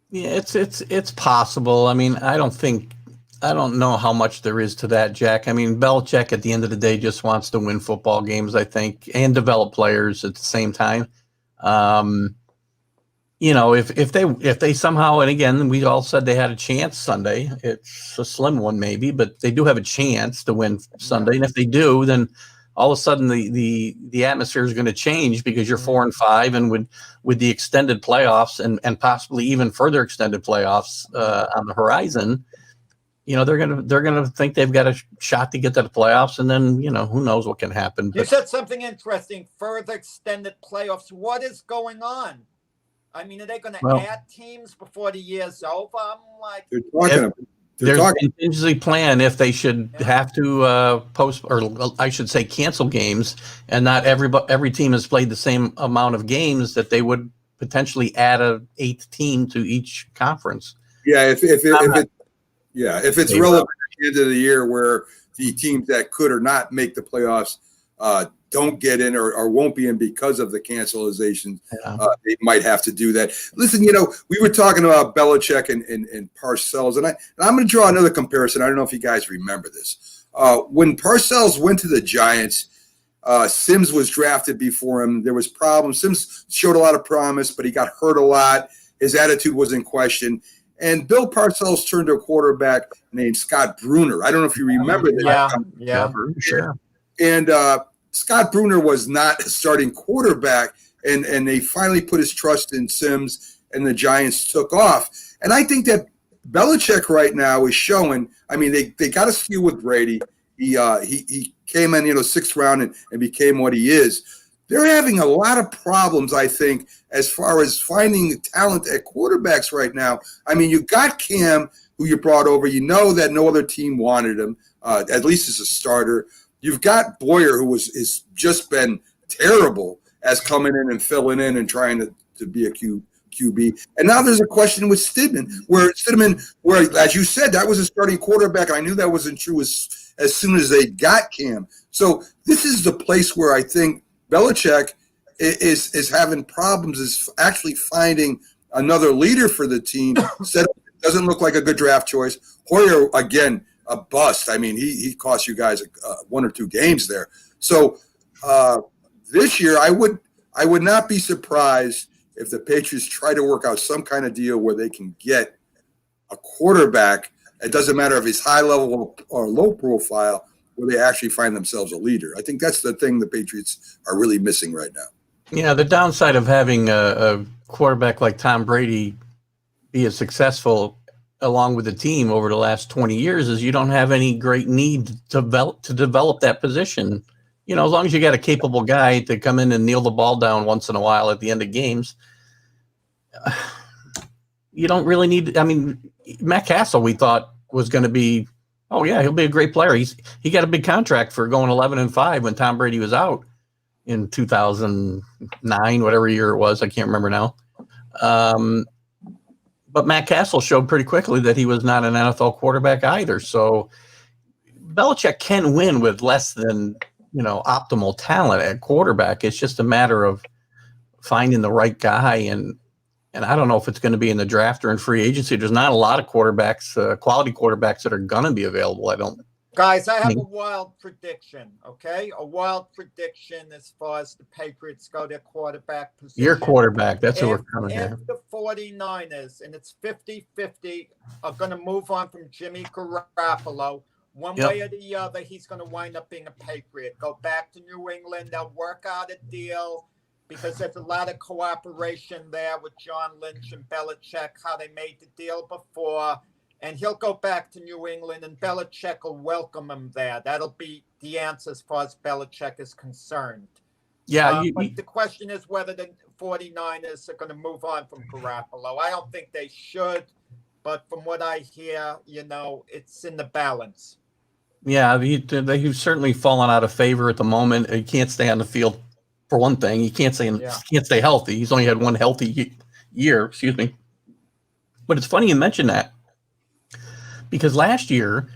Yeah, it's possible. I mean, I don't know how much there is to that, Jack. I mean, Belichick at the end of the day just wants to win football games, I think, and develop players at the same time. If they somehow, and again, we all said they had a chance Sunday. It's a slim one maybe, but they do have a chance to win Sunday. And if they do, then all of a sudden the atmosphere is going to change because you're 4-5, and with the extended playoffs and possibly even further extended playoffs on the horizon, they're gonna think they've got a shot to get to the playoffs, and then who knows what can happen. You said something interesting. Further extended playoffs. What is going on? I mean, are they going to add teams before the year's over? I'm like, there's a contingency plan if they should have to cancel games, and not every team has played the same amount of games, that they would potentially add an 8th team to each conference. Yeah, if it's relevant at the end of the year, where the teams that could or not make the playoffs don't get in or won't be in because of the cancelizations, they might have to do that. Listen, we were talking about Belichick and Parcells, and I'm going to draw another comparison. I don't know if you guys remember this. When Parcells went to the Giants, Sims was drafted before him. There was problems. Sims showed a lot of promise, but he got hurt a lot. His attitude was in question. And Bill Parcells turned to a quarterback named Scott Bruner. I don't know if you remember that. Yeah, sure. And Scott Bruner was not a starting quarterback, and they finally put his trust in Sims, and the Giants took off. And I think that Belichick right now is showing. I mean, they got a steal with Brady. He came in, 6th round and became what he is. They're having a lot of problems, I think, as far as finding talent at quarterbacks right now. I mean, you got Cam, who you brought over. You know that no other team wanted him, at least as a starter. You've got Boyer, who has just been terrible as coming in and filling in and trying to be a QB. And now there's a question with Stidham, where, as you said, that was a starting quarterback. And I knew that wasn't true as soon as they got Cam. So this is the place where I think Belichick is having problems, is actually finding another leader for the team. Doesn't look like a good draft choice. Hoyer, again, a bust. I mean, he cost you guys 1 or 2 games there. So this year, I would not be surprised if the Patriots try to work out some kind of deal where they can get a quarterback. It doesn't matter if he's high level or low profile, where they actually find themselves a leader. I think that's the thing the Patriots are really missing right now. Yeah, the downside of having a quarterback like Tom Brady be as successful along with the team over the last 20 years is you don't have any great need to develop that position. As long as you got a capable guy to come in and kneel the ball down once in a while at the end of games, you don't really need. I mean, Matt Castle, we thought was going to be, he'll be a great player. He got a big contract for going 11-5 when Tom Brady was out in 2009, whatever year it was. I can't remember now. But Matt Castle showed pretty quickly that he was not an NFL quarterback either. So Belichick can win with less than, optimal talent at quarterback. It's just a matter of finding the right guy. And I don't know if it's going to be in the draft or in free agency. There's not a lot of quarterbacks, quality quarterbacks that are going to be available. Guys, I have a wild prediction, okay? A wild prediction as far as the Patriots go, their quarterback position. Your quarterback, that's who we're coming here. If the 49ers, and it's 50-50, are going to move on from Jimmy Garoppolo, one way or the other, he's going to wind up being a Patriot. Go back to New England. They'll work out a deal because there's a lot of cooperation there with John Lynch and Belichick, how they made the deal before. And he'll go back to New England, and Belichick will welcome him there. That'll be the answer as far as Belichick is concerned. Yeah. But the question is whether the 49ers are going to move on from Garoppolo. I don't think they should, but from what I hear, it's in the balance. Yeah, he's certainly fallen out of favor at the moment. He can't stay on the field, for one thing. He can't stay healthy. He's only had one healthy year, excuse me. But it's funny you mentioned that. because last year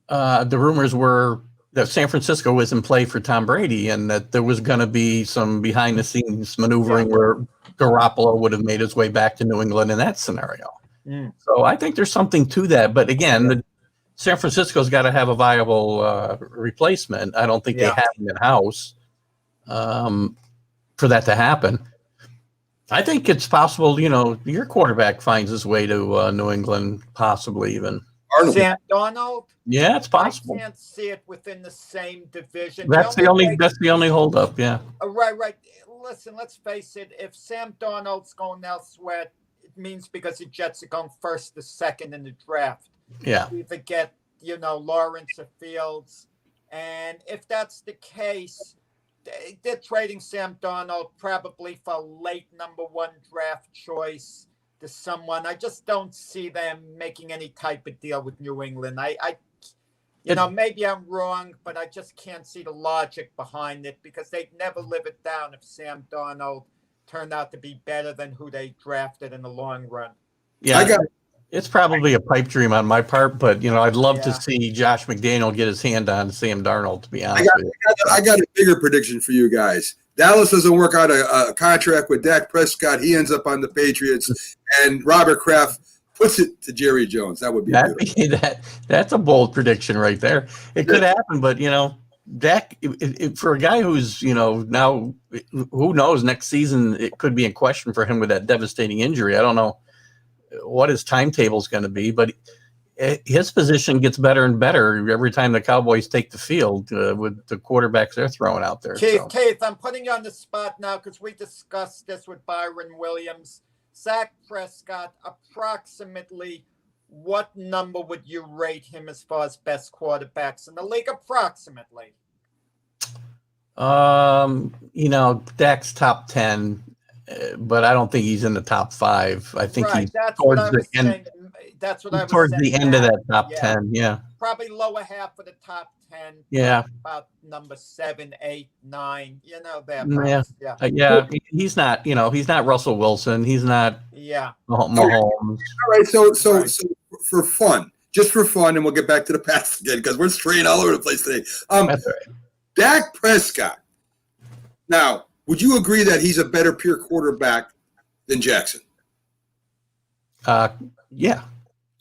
the rumors were that San Francisco was in play for Tom Brady and that there was going to be some behind the scenes maneuvering where Garoppolo would have made his way back to New England in that scenario. So I think there's something to that. But again, San Francisco's got to have a viable replacement. I don't think they have him in-house for that to happen. I think it's possible, your quarterback finds his way to New England, possibly even. Sam Darnold? Yeah, it's possible. I can't see it within the same division. That's the only holdup. Yeah. Right. Listen, let's face it. If Sam Darnold's going elsewhere, it means because the Jets are going first or second in the draft. Yeah. You either get, Lawrence or Fields, and if that's the case, they're trading Sam Darnold probably for a late number 1 draft choice to someone. I just don't see them making any type of deal with New England. Maybe I'm wrong, but I just can't see the logic behind it because they'd never live it down if Sam Darnold turned out to be better than who they drafted in the long run. Yeah, it's probably a pipe dream on my part, but I'd love to see Josh McDaniel get his hand on Sam Darnold. To be honest, I got a bigger prediction for you guys. Dallas doesn't work out a contract with Dak Prescott. He ends up on the Patriots, and Robert Kraft puts it to Jerry Jones. That would be that's a bold prediction right there. It could happen, but Dak, for a guy who's now, who knows, next season it could be in question for him with that devastating injury. I don't know what his timetable is going to be, but his position gets better and better every time the Cowboys take the field with the quarterbacks they're throwing out there. Keith, I'm putting you on the spot now because we discussed this with Byron Williams. Dak Prescott, approximately what number would you rate him as far as best quarterbacks in the league? Approximately. Dak's top 10. But I don't think he's in the top 5. I think he's towards the end. That's what I was towards saying. The end of that top 10. Yeah. Probably lower half of the top 10. Yeah. About number 7, 8, 9. Yeah. He's not. He's not Russell Wilson. He's not. Yeah. Mahomes. All right. So for fun, just for fun, and we'll get back to the past again because we're straying all over the place today. That's right. Dak Prescott. Now, would you agree that he's a better pure quarterback than Jackson? Yeah.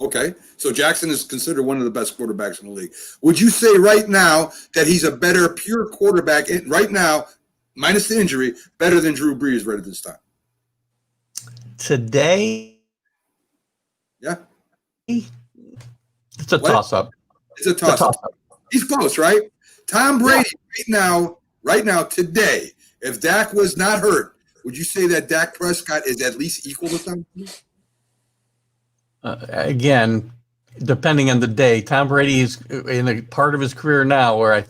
Okay. So Jackson is considered one of the best quarterbacks in the league. Would you say right now that he's a better pure quarterback right now, minus the injury, better than Drew Brees right at this time? Today? Yeah. It's a toss-up. It's a toss-up. He's close, right? Tom Brady right now, today, if Dak was not hurt, would you say that Dak Prescott is at least equal to Tom Brady? Again, depending on the day, Tom Brady is in a part of his career now where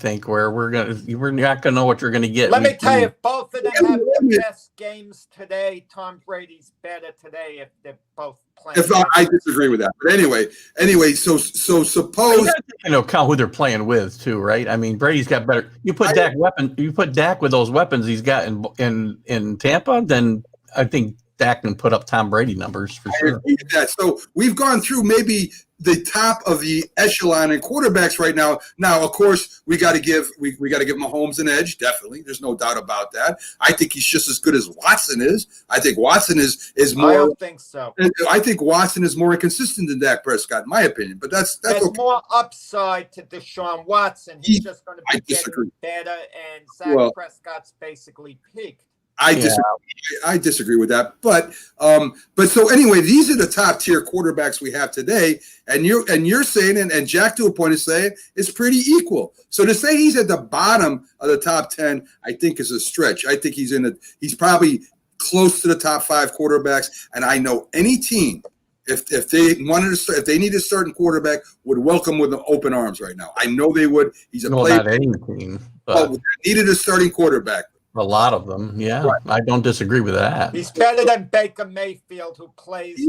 we're not gonna know what you're gonna get. Let me tell you, if both of them have the best games today, Tom Brady's better today if they're both playing. I disagree with that. But anyway, so suppose you gotta take into account who they're playing with too, right? I mean, Brady's got better. You put Dak with those weapons he's got in Tampa, then I think Dak can put up Tom Brady numbers for sure. I agree with that. So we've gone through maybe the top of the echelon in quarterbacks right now. Now, of course, we got to give Mahomes an edge. Definitely, there's no doubt about that. I think he's just as good as Watson is. I think Watson is more. I don't think so. I think Watson is more inconsistent than Dak Prescott, in my opinion. But that's There's okay. more upside to Deshaun Watson. He's just going to be getting better, and Dak Prescott's basically peaked. I disagree with that, but so anyway, these are the top tier quarterbacks we have today, and you're saying, and Jack to a point is saying it's pretty equal. So to say he's at the bottom of the top 10, I think is a stretch. I think he's probably close to the top 5 quarterbacks, and I know any team if they need a certain quarterback would welcome with open arms right now. I know they would. He's a player. Not any team, but needed a starting quarterback. A lot of them, yeah. Right. I don't disagree with that. He's better than Baker Mayfield, who plays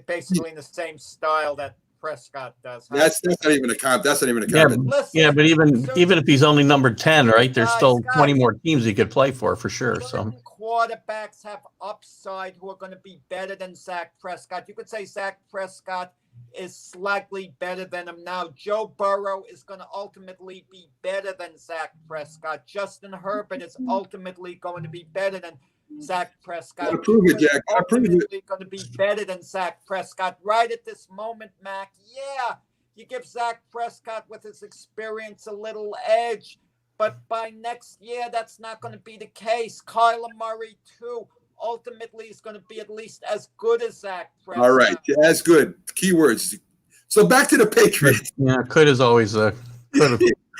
basically in the same style that Prescott does. That's not even a comp. That's not even a comp. Yeah, but even if he's only number 10, right? There's still 20 more teams he could play for sure. So quarterbacks have upside who are going to be better than Dak Prescott. You could say Dak Prescott is slightly better than him now. Joe Burrow is going to ultimately be better than Zach Prescott. Justin Herbert is ultimately going to be better than Zach Prescott. Gotta prove it, Jack. Gotta prove it. Ultimately going to be better than Zach Prescott. Right at this moment, Mac, yeah, you give Zach Prescott with his experience a little edge, but by next year, that's not going to be the case. Kyler Murray, too, ultimately is going to be at least as good as Zach Prescott. All right, as good. Keywords. So back to the Patriots. Yeah, could is always could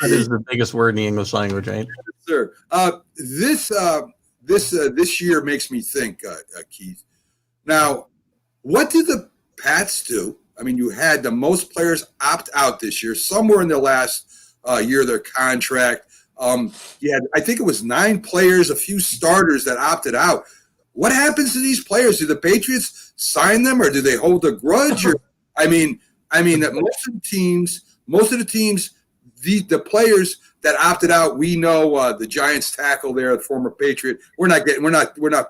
is the biggest word in the English language, right? Sir, this year makes me think, Keith. Now, what did the Pats do? I mean, you had the most players opt out this year, somewhere in the last year of their contract. You had, I think it was 9 players, a few starters that opted out. What happens to these players? Do the Patriots sign them, or do they hold a grudge? Or, I mean, that most of the teams, the players that opted out, we know the Giants tackle there, the former Patriot. We're not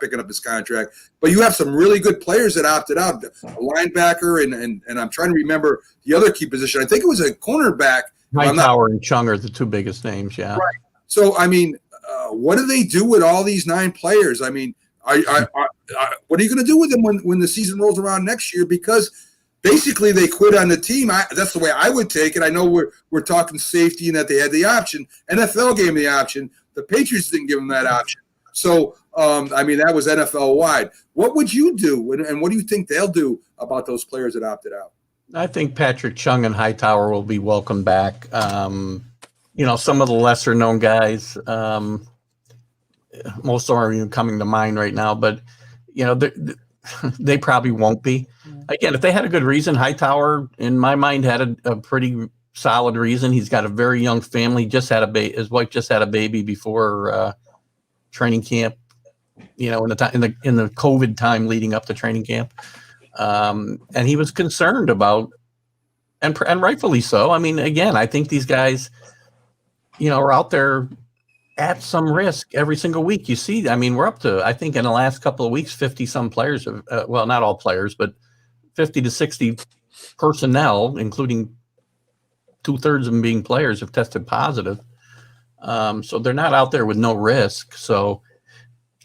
picking up his contract. But you have some really good players that opted out. A linebacker and I'm trying to remember the other key position. I think it was a cornerback. Hightower and Chung are the 2 biggest names. Yeah. Right. So I mean, what do they do with all these 9 players? I mean, what are you going to do with them when the season rolls around next year? Because basically they quit on the team. That's the way I would take it. I know we're talking safety and that they had the option. NFL gave them the option. The Patriots didn't give them that option. So, I mean, that was NFL wide. What would you do? And what do you think they'll do about those players that opted out? I think Patrick Chung and Hightower will be welcome back. Some of the lesser known guys, most of them are even coming to mind right now, but they probably won't be. Again, if they had a good reason, Hightower, in my mind, had a pretty solid reason. He's got a very young family. His wife just had a baby before training camp. In the COVID time leading up to training camp, and he was concerned about, and rightfully so. I mean, again, I think these guys, are out there at some risk every single week. You see, I mean, we're up to, I think in the last couple of weeks, 50 some players have, well, not all players, but 50 to 60 personnel, including 2/3 of them being players, have tested positive. So they're not out there with no risk. So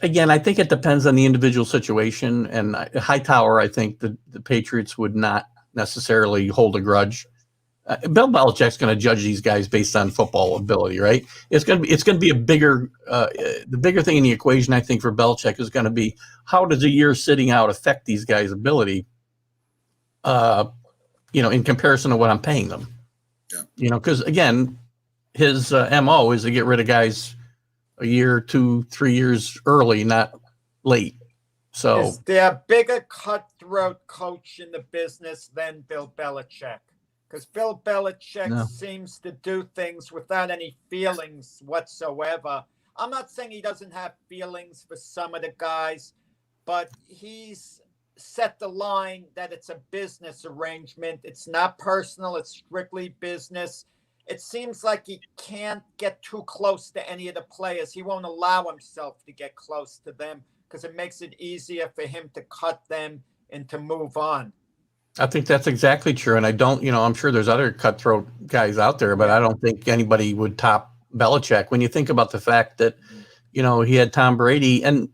again, I think it depends on the individual situation. And Hightower, I think the Patriots would not necessarily hold a grudge. Bill Belichick's going to judge these guys based on football ability, right? It's going to be a bigger, the bigger thing in the equation, I think, for Belichick is going to be, how does a year sitting out affect these guys' ability, in comparison to what I'm paying them? Yeah. Because again, his MO is to get rid of guys a year, 2, 3 years early, not late. So is there a bigger cutthroat coach in the business than Bill Belichick? Because Bill Belichick seems to do things without any feelings whatsoever. I'm not saying he doesn't have feelings for some of the guys, but he's set the line that it's a business arrangement. It's not personal. It's strictly business. It seems like he can't get too close to any of the players. He won't allow himself to get close to them because it makes it easier for him to cut them and to move on. I think that's exactly true. And I don't, I'm sure there's other cutthroat guys out there, but I don't think anybody would top Belichick. When you think about the fact that, he had Tom Brady and,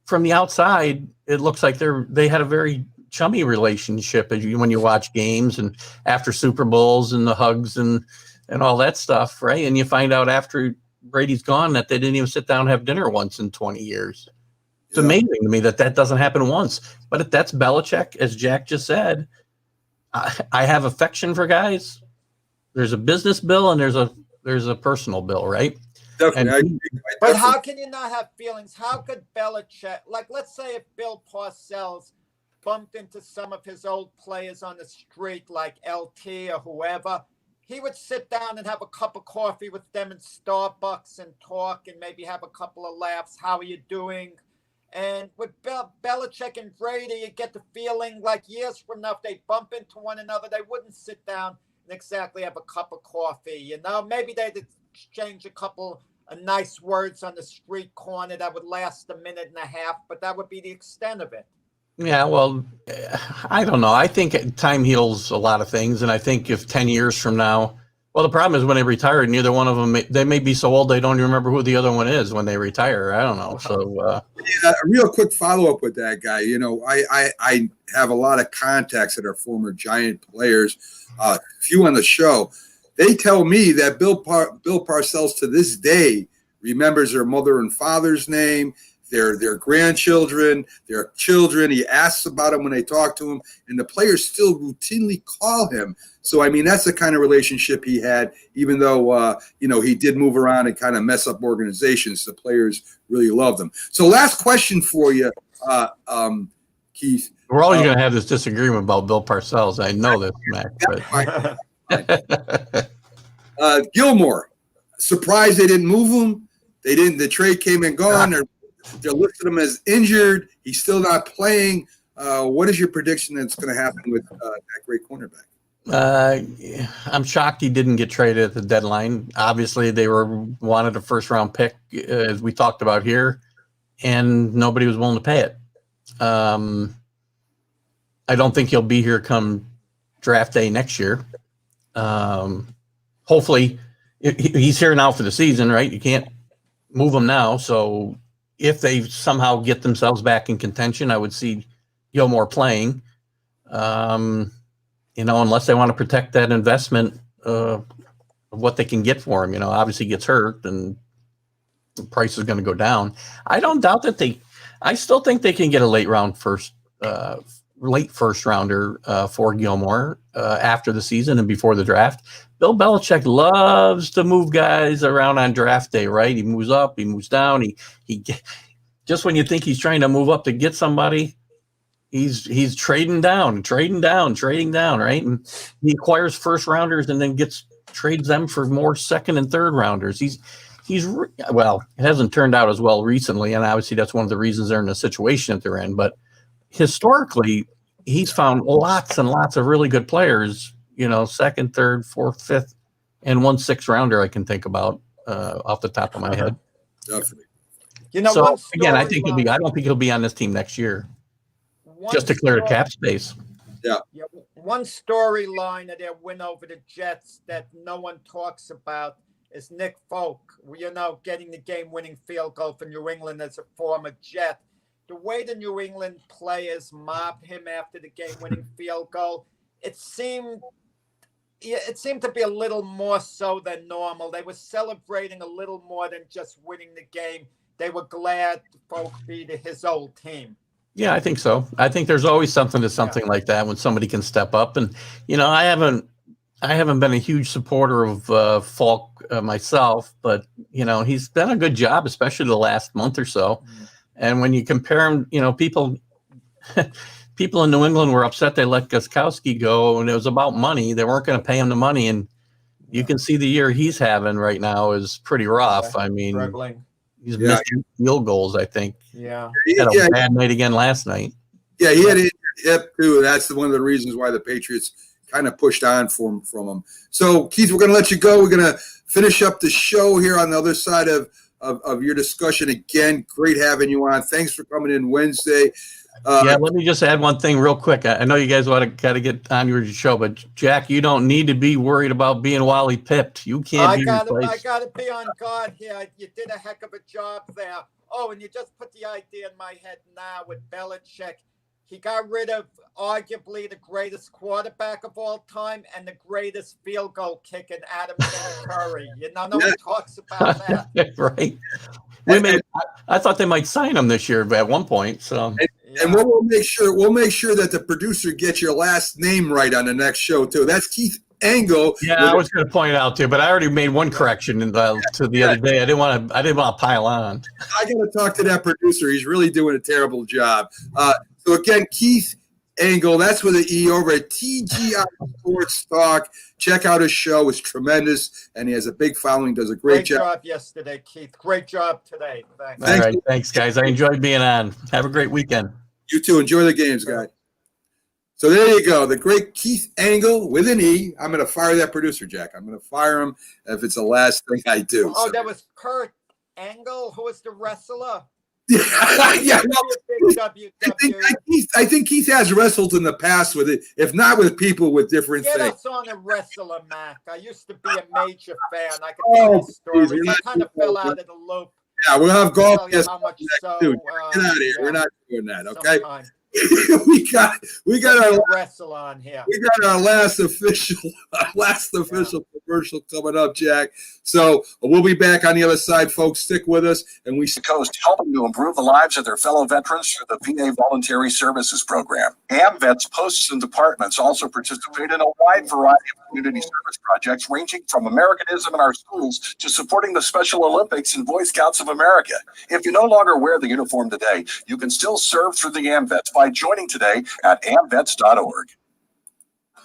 from the outside, it looks like they had a very chummy relationship when you watch games and after Super Bowls and the hugs and all that stuff, right? And you find out after Brady's gone that they didn't even sit down and have dinner once in 20 years. It's amazing to me that doesn't happen once. But if that's Belichick, as Jack just said, I have affection for guys. There's a business bill and there's a personal bill, right? Definitely. But how can you not have feelings? How could Belichick, like, let's say if Bill Parcells bumped into some of his old players on the street, like LT or whoever, he would sit down and have a cup of coffee with them in Starbucks and talk and maybe have a couple of laughs. How are you doing? And with Belichick and Brady, you get the feeling like years from now, if they bump into one another, they wouldn't sit down and exactly have a cup of coffee. Maybe they'd exchange a couple of nice words on the street corner that would last a minute and a half, but that would be the extent of it. Yeah, well, I don't know. I think time heals a lot of things, and I think if 10 years from now, well, the problem is when they retire, neither one of them, they may be so old they don't even remember who the other one is when they retire. I don't know. So, a real quick follow up with that guy. You know, I have a lot of contacts that are former Giant players, few on the show. They tell me that Bill Parcells to this day remembers their mother and father's name, their grandchildren, their children. He asks about them when they talk to him, and the players still routinely call him. So, I mean, that's the kind of relationship he had, even though, he did move around and kind of mess up organizations. The players really loved him. So last question for you, Keith. we're always going to have this disagreement about Bill Parcells. I know this, Mac. But Gilmore, surprised they didn't move him. They didn't. The trade came and gone. They're listing him as injured. He's still not playing. What is your prediction that's going to happen with that great cornerback? I'm shocked he didn't get traded at the deadline. Obviously, they wanted a first-round pick, as we talked about here, and nobody was willing to pay it. I don't think he'll be here come draft day next year. Hopefully, he's here now for the season, right? You can't move him now. So if they somehow get themselves back in contention, I would see Gilmore playing. Unless they want to protect that investment of what they can get for him. Obviously gets hurt and the price is going to go down. I don't doubt that I still think they can get a late first rounder for Gilmore after the season and before the draft. Bill Belichick loves to move guys around on draft day, right? He moves up, he moves down. He just when you think he's trying to move up to get somebody, he's trading down, right? And he acquires first rounders and then trades them for more second and third rounders. It hasn't turned out as well recently, and obviously that's one of the reasons they're in the situation that they're in. But historically, he's found lots and lots of really good players. Second, third, fourth, fifth, and 1 6th rounder I can think about off the top of my head. Definitely. So again, I don't think he'll be on this team next year. Just to clear the cap space. Yeah. One storyline of their win over the Jets that no one talks about is Nick Folk, getting the game-winning field goal for New England as a former Jet. The way the New England players mobbed him after the game-winning field goal, it seemed to be a little more so than normal. They were celebrating a little more than just winning the game. They were glad Folk beat his old team. Yeah, I think so. I think there's always something like that when somebody can step up. And I haven't been a huge supporter of Falk myself, but he's done a good job, especially the last month or so. And when you compare him, people in New England were upset they let Gostkowski go, and it was about money. They weren't going to pay him the money, and you can see the year he's having right now is pretty rough. I mean, struggling. He's missing field goals, I think. Yeah. He had a bad night again last night. Yeah, he had an hip too. That's one of the reasons why the Patriots kind of pushed on from him. So, Keith, we're going to let you go. We're going to finish up the show here on the other side of your discussion. Again, great having you on. Thanks for coming in Wednesday. Let me just add one thing real quick. I know you guys got to get on your show, but Jack, you don't need to be worried about being Wally pipped. You can't I be replaced. I got to be on guard here. You did a heck of a job there. Oh, and you just put the idea in my head now with Belichick. He got rid of arguably the greatest quarterback of all time and the greatest field goal kick in Adam Vinatieri. No one talks about that. Right. I thought they might sign him this year at one point. So. And we'll make sure that the producer gets your last name right on the next show too. That's Keith Engle. Yeah, I was going to point it out too, but I already made one correction to the other day. I didn't want to pile on. I got to talk to that producer. He's really doing a terrible job. So again, Keith Engle, that's with an E over at TGI Sports Talk. Check out his show. It's tremendous, and he has a big following, does a great job. Great job yesterday, Keith. Great job today. Thanks. All right, thanks, guys. I enjoyed being on. Have a great weekend. You too. Enjoy the games, guys. So there you go. The great Keith Engle with an E. I'm going to fire that producer, Jack. I'm going to fire him if it's the last thing I do. Oh, that was Kurt Angle, who was the wrestler. Yeah, I think Keith has wrestled in the past with it, if not with people with different Get things. us on a wrestler, Mac. I used to be a major fan. I could tell you stories. I kind of fell out of the loop. Yeah, we'll have golf. Tell you how much so, Get out of here. yeah, We're not doing that, okay? sometime. we got our wrestle on here. We got our last official commercial coming up, Jack. So we'll be back on the other side, folks. Stick with us, and we Coast helping to improve the lives of their fellow veterans through the VA Voluntary Services Program. AMVET's posts and departments also participate in a wide variety of community service projects, ranging from Americanism in our schools to supporting the Special Olympics and Boy Scouts of America. If you no longer wear the uniform today, you can still serve through the AMVETs by joining today at amvets.org.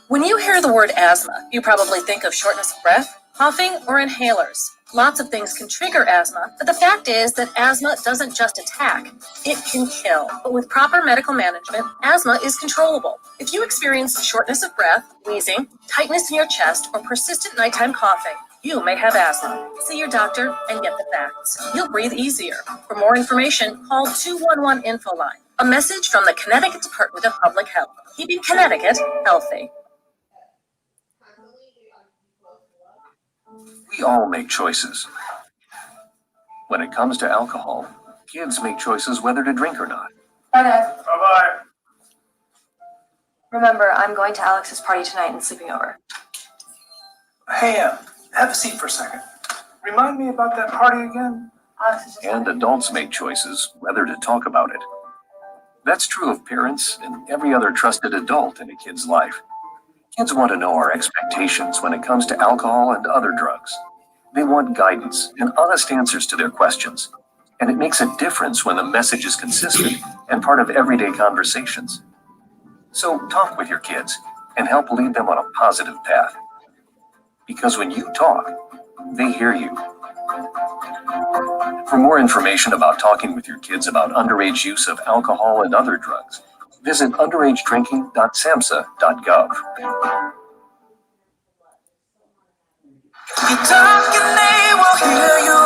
When you hear the word asthma, you probably think of shortness of breath, coughing, or inhalers. Lots of things can trigger asthma, but the fact is that asthma doesn't just attack, it can kill. But with proper medical management, asthma is controllable. If you experience shortness of breath, wheezing, tightness in your chest, or persistent nighttime coughing, you may have asthma. See your doctor and get the facts. You'll breathe easier. For more information, call 211 Info Line. A message from the Connecticut Department of Public Health, keeping Connecticut healthy. We all make choices. When it comes to alcohol, kids make choices whether to drink or not. Bye, Dad. Bye-bye. Remember, I'm going to Alex's party tonight and sleeping over. Hey, have a seat for a second. Remind me about that party again? Alex is just And adults make choices whether to talk about it. That's true of parents and every other trusted adult in a kid's life. Kids want to know our expectations when it comes to alcohol and other drugs. They want guidance and honest answers to their questions. And it makes a difference when the message is consistent and part of everyday conversations. So talk with your kids and help lead them on a positive path. Because when you talk, they hear you. For more information about talking with your kids about underage use of alcohol and other drugs, visit underagedrinking.samhsa.gov. You talk and they will hear you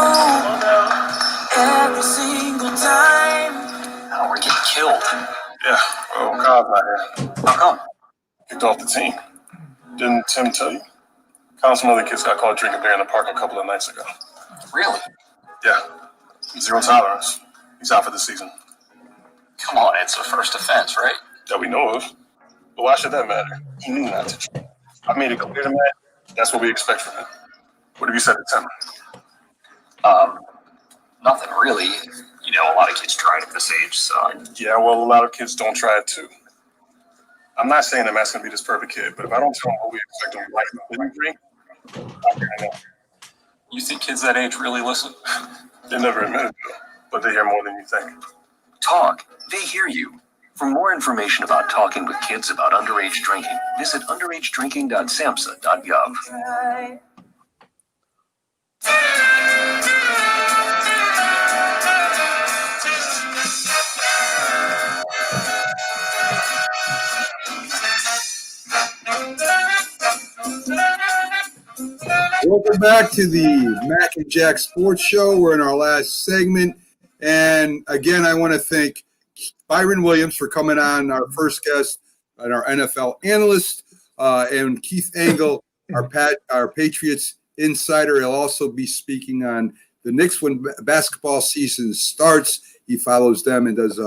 every single time. Now we're getting killed. Yeah, well, Cobb's not here. How come? Kicked off the team. Didn't Tim tell you? Found some other kids got caught drinking beer in the park a couple of nights ago. Really? Yeah, zero tolerance. He's out for the season. Come on, it's a first offense, right? That we know of. But why should that matter? He knew not to drink. I made it clear to Matt. That's what we expect from him. What have you said to Tim? Nothing really. You know, a lot of kids try it at this age, so. Yeah, well, a lot of kids don't try it too. I'm not saying that Matt's going to be this perfect kid, but if I don't tell him what we expect him to like and didn't drink, I'm going to know. You think kids that age really listen? They never admit it, but they hear more than you think. Talk. They hear you. For more information about talking with kids about underage drinking, visit underagedrinking.samhsa.gov. Right. Welcome back to the Mac and Jack Sports Show. We're in our last segment. And again, I want to thank Byron Williams for coming on, our first guest, and our NFL analyst, and Keith Engle, our Patriots insider. He'll also be speaking on the Knicks when basketball season starts. He follows them and does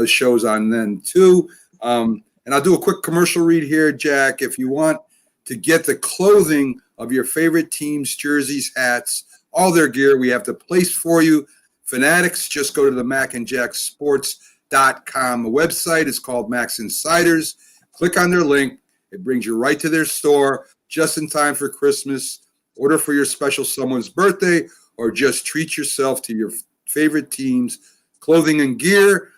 shows on them too. And I'll do a quick commercial read here, Jack. If you want to get the clothing of your favorite teams, jerseys, hats, all their gear, we have the place for you. Fanatics, just go to the macandjacksports.com website. It's called Max Insiders. Click on their link. It brings you right to their store just in time for Christmas. Order for your special someone's birthday or just treat yourself to your favorite teams' clothing and gear.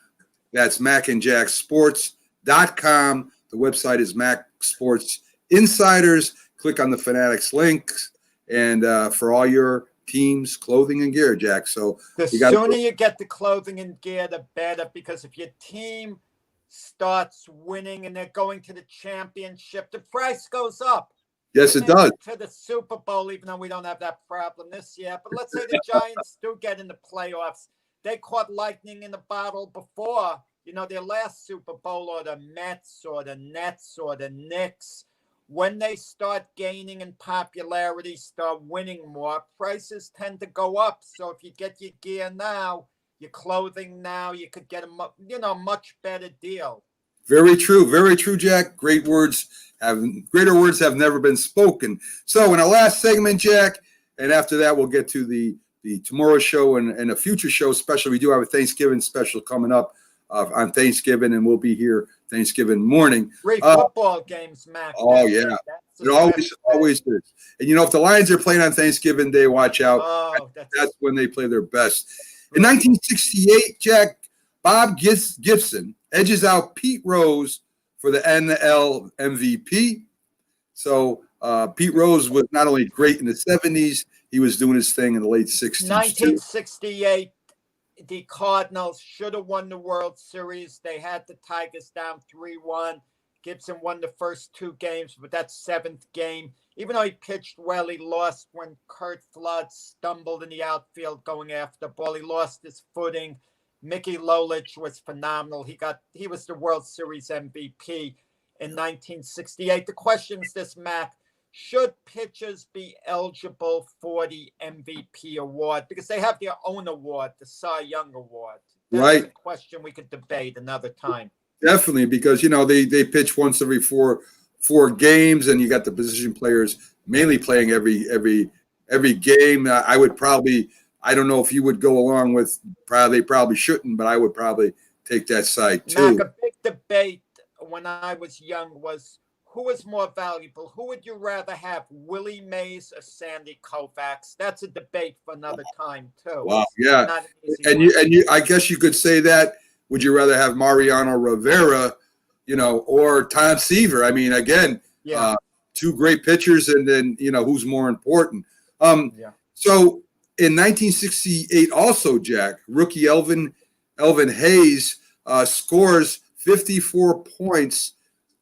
That's macandjacksports.com. The website is Mac Sports Insiders. Click on the Fanatics links and for all your teams, clothing and gear, Jack. So the sooner you get the clothing and gear, the better, because if your team starts winning and they're going to the championship, the price goes up. Yes, it does. To the Super Bowl, even though we don't have that problem this year. But let's say the Giants do get in the playoffs. They caught lightning in the bottle before, You know, their last Super Bowl, or the Mets or the Nets or the Knicks, when they start gaining in popularity, start winning more, prices tend to go up. So if you get your gear now, your clothing now, you could get a much better deal. Very true, Jack. Greater words have never been spoken. So in our last segment, Jack, and after that we'll get to the tomorrow show and a future show special. We do have a Thanksgiving special coming up on Thanksgiving, and we'll be here Thanksgiving morning. 3 football games, Mac. Oh, yeah. It always is. And, if the Lions are playing on Thanksgiving Day, watch out. Oh, that's when they play their best. In 1968, Jack, Bob Gibson edges out Pete Rose for the NL MVP. So Pete Rose was not only great in the 70s, he was doing his thing in the late 60s. 1968. The Cardinals should have won the World Series. They had the Tigers down 3-1. Gibson won the first 2 games, but that 7th game, even though he pitched well, he lost when Curt Flood stumbled in the outfield going after the ball. He lost his footing. Mickey Lolich was phenomenal. He was the World Series MVP in 1968. The question is this, Mac. Should pitchers be eligible for the MVP award? Because they have their own award, the Cy Young Award. That's a question we could debate another time. Definitely, because, they pitch once every four games, and you got the position players mainly playing every game. I would probably, I don't know if you would go along with, they probably shouldn't, but I would probably take that side too. Mac, a big debate when I was young was, who was more valuable? Who would you rather have, Willie Mays or Sandy Koufax? That's a debate for another time too. Wow, yeah. I guess you could say that. Would you rather have Mariano Rivera, or Tom Seaver? I mean, again, 2 great pitchers, and then who's more important? So in 1968, also, Jack, rookie Elvin Hayes scores 54 points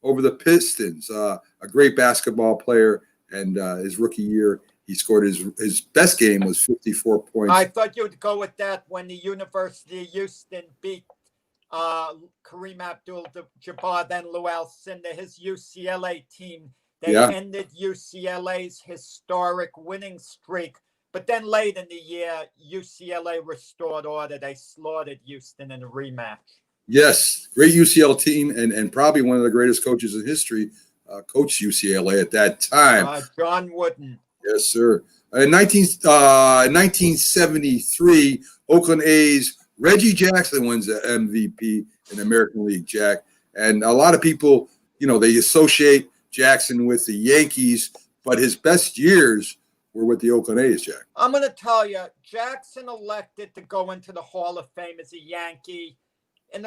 over the Pistons. A great basketball player, and his rookie year, he scored his best game was 54 points. I thought you would go with that when the University of Houston beat Kareem Abdul-Jabbar, then Lou Alcindor, his UCLA team. They ended UCLA's historic winning streak. But then late in the year, UCLA restored order. They slaughtered Houston in a rematch. Yes, great UCLA team, and probably one of the greatest coaches in history, coached UCLA at that time. John Wooden. Yes, sir. In 1973, Oakland A's Reggie Jackson wins the MVP in the American League, Jack. And a lot of people, they associate Jackson with the Yankees, but his best years were with the Oakland A's, Jack. I'm going to tell you, Jackson elected to go into the Hall of Fame as a Yankee. And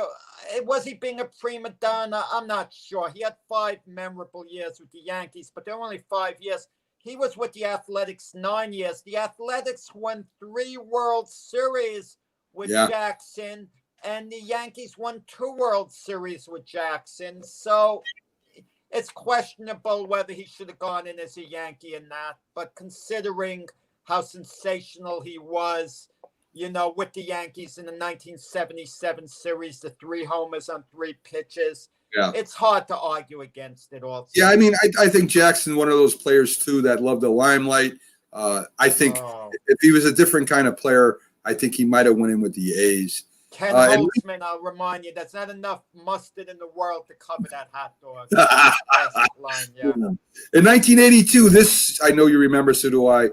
was he being a prima donna? I'm not sure. He had 5 memorable years with the Yankees, but there were only 5 years. He was with the Athletics 9 years. The Athletics won 3 World Series with Jackson, and the Yankees won 2 World Series with Jackson. So it's questionable whether he should have gone in as a Yankee or not. But considering how sensational he was, with the Yankees in the 1977 series, the 3 homers on 3 pitches, it's hard to argue against it also. Yeah, I mean, I think Jackson, one of those players too that loved the limelight. I think if he was a different kind of player, I think he might have went in with the A's. Ken Holtzman, I'll remind you, that's not enough mustard in the world to cover that hot dog. In 1982, this, I know you remember, so do I,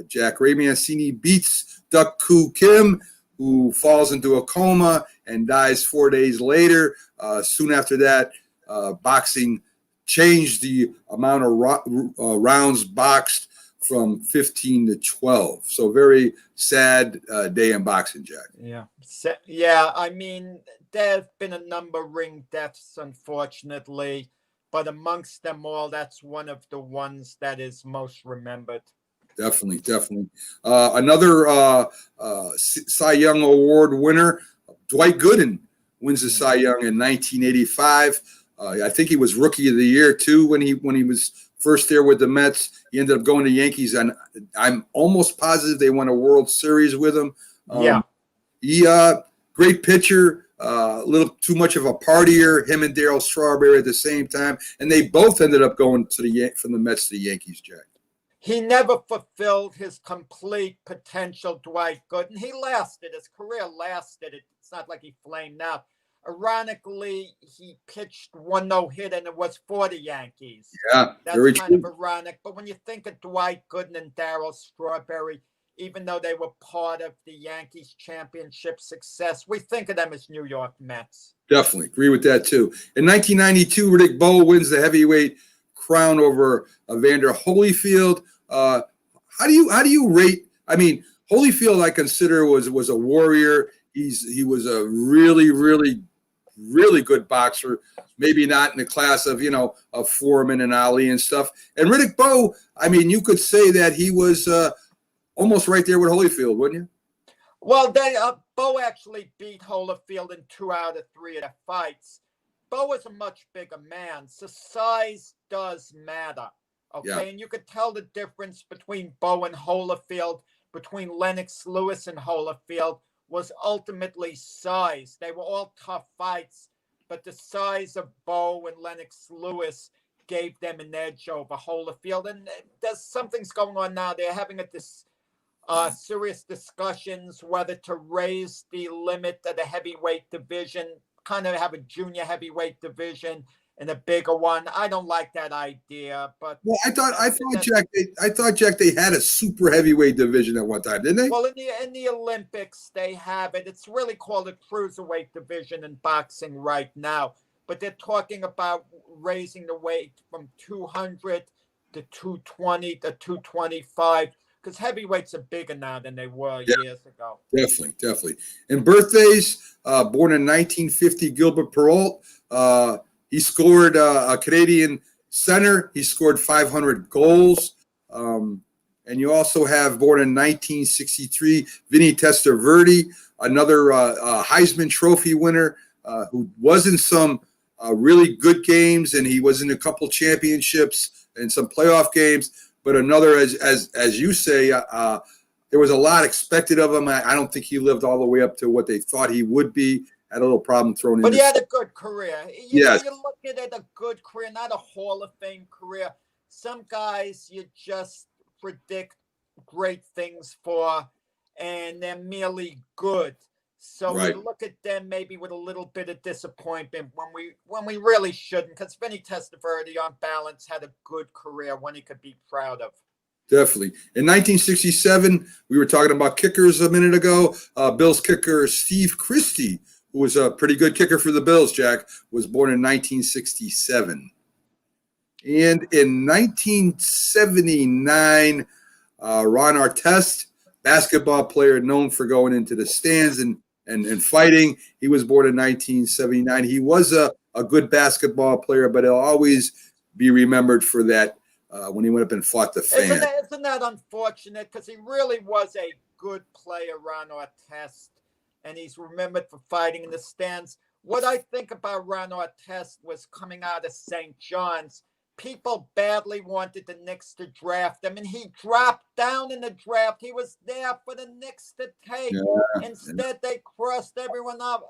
Jack. Ray Mancini beats Duck Koo Kim, who falls into a coma and dies 4 days later. Soon after that, boxing changed the amount of rounds boxed from 15 to 12. So very sad day in boxing, Jack. Yeah, I mean, there have been a number of ring deaths, unfortunately, but amongst them all, that's one of the ones that is most remembered. Definitely. Another Cy Young Award winner, Dwight Gooden, wins the Cy Young in 1985. I think he was Rookie of the Year too when he was first there with the Mets. He ended up going to Yankees, and I'm almost positive they won a World Series with him. He great pitcher, a little too much of a partier, him and Darryl Strawberry at the same time, and they both ended up going from the Mets to the Yankees, Jack. He never fulfilled his complete potential, Dwight Gooden. He lasted. His career lasted. It's not like he flamed out. Ironically, he pitched one no-hit, and it was for the Yankees. Yeah, that's very kind true. of ironic. But when you think of Dwight Gooden and Darryl Strawberry, even though they were part of the Yankees championship success, we think of them as New York Mets. Definitely agree with that too. In 1992, Riddick Bowe wins the heavyweight crown over Evander Holyfield. How do you rate? I mean, Holyfield, I consider was a warrior. He was a really, really, really good boxer. Maybe not in the class of of Foreman and Ali and stuff. And Riddick Bowe, I mean, you could say that he was almost right there with Holyfield, wouldn't you? Well, Bowe actually beat Holyfield in 2 out of 3 of the fights. Bowe is a much bigger man, so size does matter. Okay, yeah. And you could tell the difference between Bowe and Holyfield, between Lennox Lewis and Holyfield, was ultimately size. They were all tough fights, but the size of Bowe and Lennox Lewis gave them an edge over Holyfield. And there's something's going on now. They're having serious discussions whether to raise the limit of the heavyweight division, kind of have a junior heavyweight division and a bigger one. I don't like that idea, but I thought Jack, they had a super heavyweight division at one time, didn't they? Well, in the Olympics they have it. It's really called a cruiserweight division in boxing right now, but they're talking about raising the weight from 200 to 220 to 225. Because heavyweights are bigger now than they were years ago. Definitely. And birthdays, born in 1950, Gilbert Perrault. He scored a Canadian center. He scored 500 goals. And you also have, born in 1963, Vinny Testaverde, another Heisman Trophy winner who was in some really good games, and he was in a couple championships and some playoff games. But another, as you say, there was a lot expected of him. I don't think he lived all the way up to what they thought he would be. Had a little problem thrown in. But he had a good career. Yes. You look at it, a good career, not a Hall of Fame career. Some guys you just predict great things for, and they're merely good. So we look at them maybe with a little bit of disappointment when we really shouldn't, because Vinny Testaverde, on balance, had a good career, one he could be proud of. Definitely. In 1967, we were talking about kickers a minute ago. Bills kicker Steve Christie, who was a pretty good kicker for the Bills, Jack, was born in 1967. And in 1979, Ron Artest, basketball player known for going into the stands and fighting. He was born in 1979. He was a good basketball player, but he'll always be remembered for that when he went up and fought the fan. Isn't that unfortunate? Because he really was a good player, Ron Artest, and he's remembered for fighting in the stands. What I think about Ron Artest was coming out of St. John's. People badly wanted the Knicks to draft him, and he dropped down in the draft. He was there for the Knicks to take. Instead, they crossed everyone up.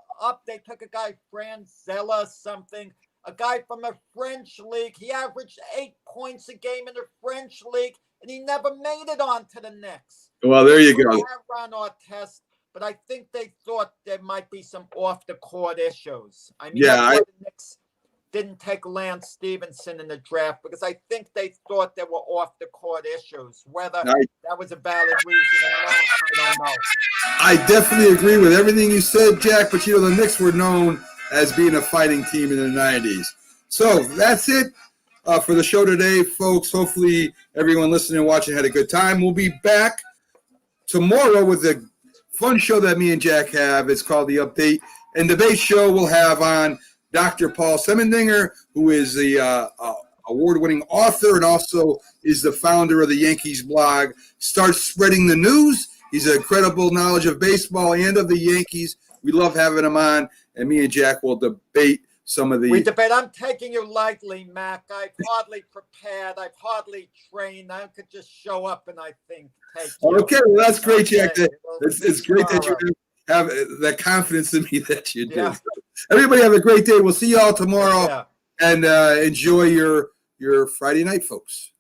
They took a guy, Franzella something, a guy from a French league. He averaged 8 points a game in the French league, and he never made it on to the Knicks. Well, there you go. Ron Artest, but I think they thought there might be some off-the-court issues. I mean, the Knicks didn't take Lance Stevenson in the draft because I think they thought there were off-the-court issues. Whether that was a valid reason or not, I don't know. I definitely agree with everything you said, Jack, but the Knicks were known as being a fighting team in the 90s. So that's it for the show today, folks. Hopefully everyone listening and watching had a good time. We'll be back tomorrow with a fun show that me and Jack have. It's called The Update. And the base show we'll have on Dr. Paul Semendinger, who is the award-winning author and also is the founder of the Yankees blog, Start Spreading the News. He's an incredible knowledge of baseball and of the Yankees. We love having him on, and me and Jack will debate some of the... We debate. I'm taking you lightly, Mac. I've hardly prepared. I've hardly trained. I could just show up and I think take you. Okay, well, that's great, Jack. It's great that have that confidence in me that you do. Yeah. So, everybody have a great day. We'll see you all tomorrow, Yeah. and enjoy your Friday night, folks.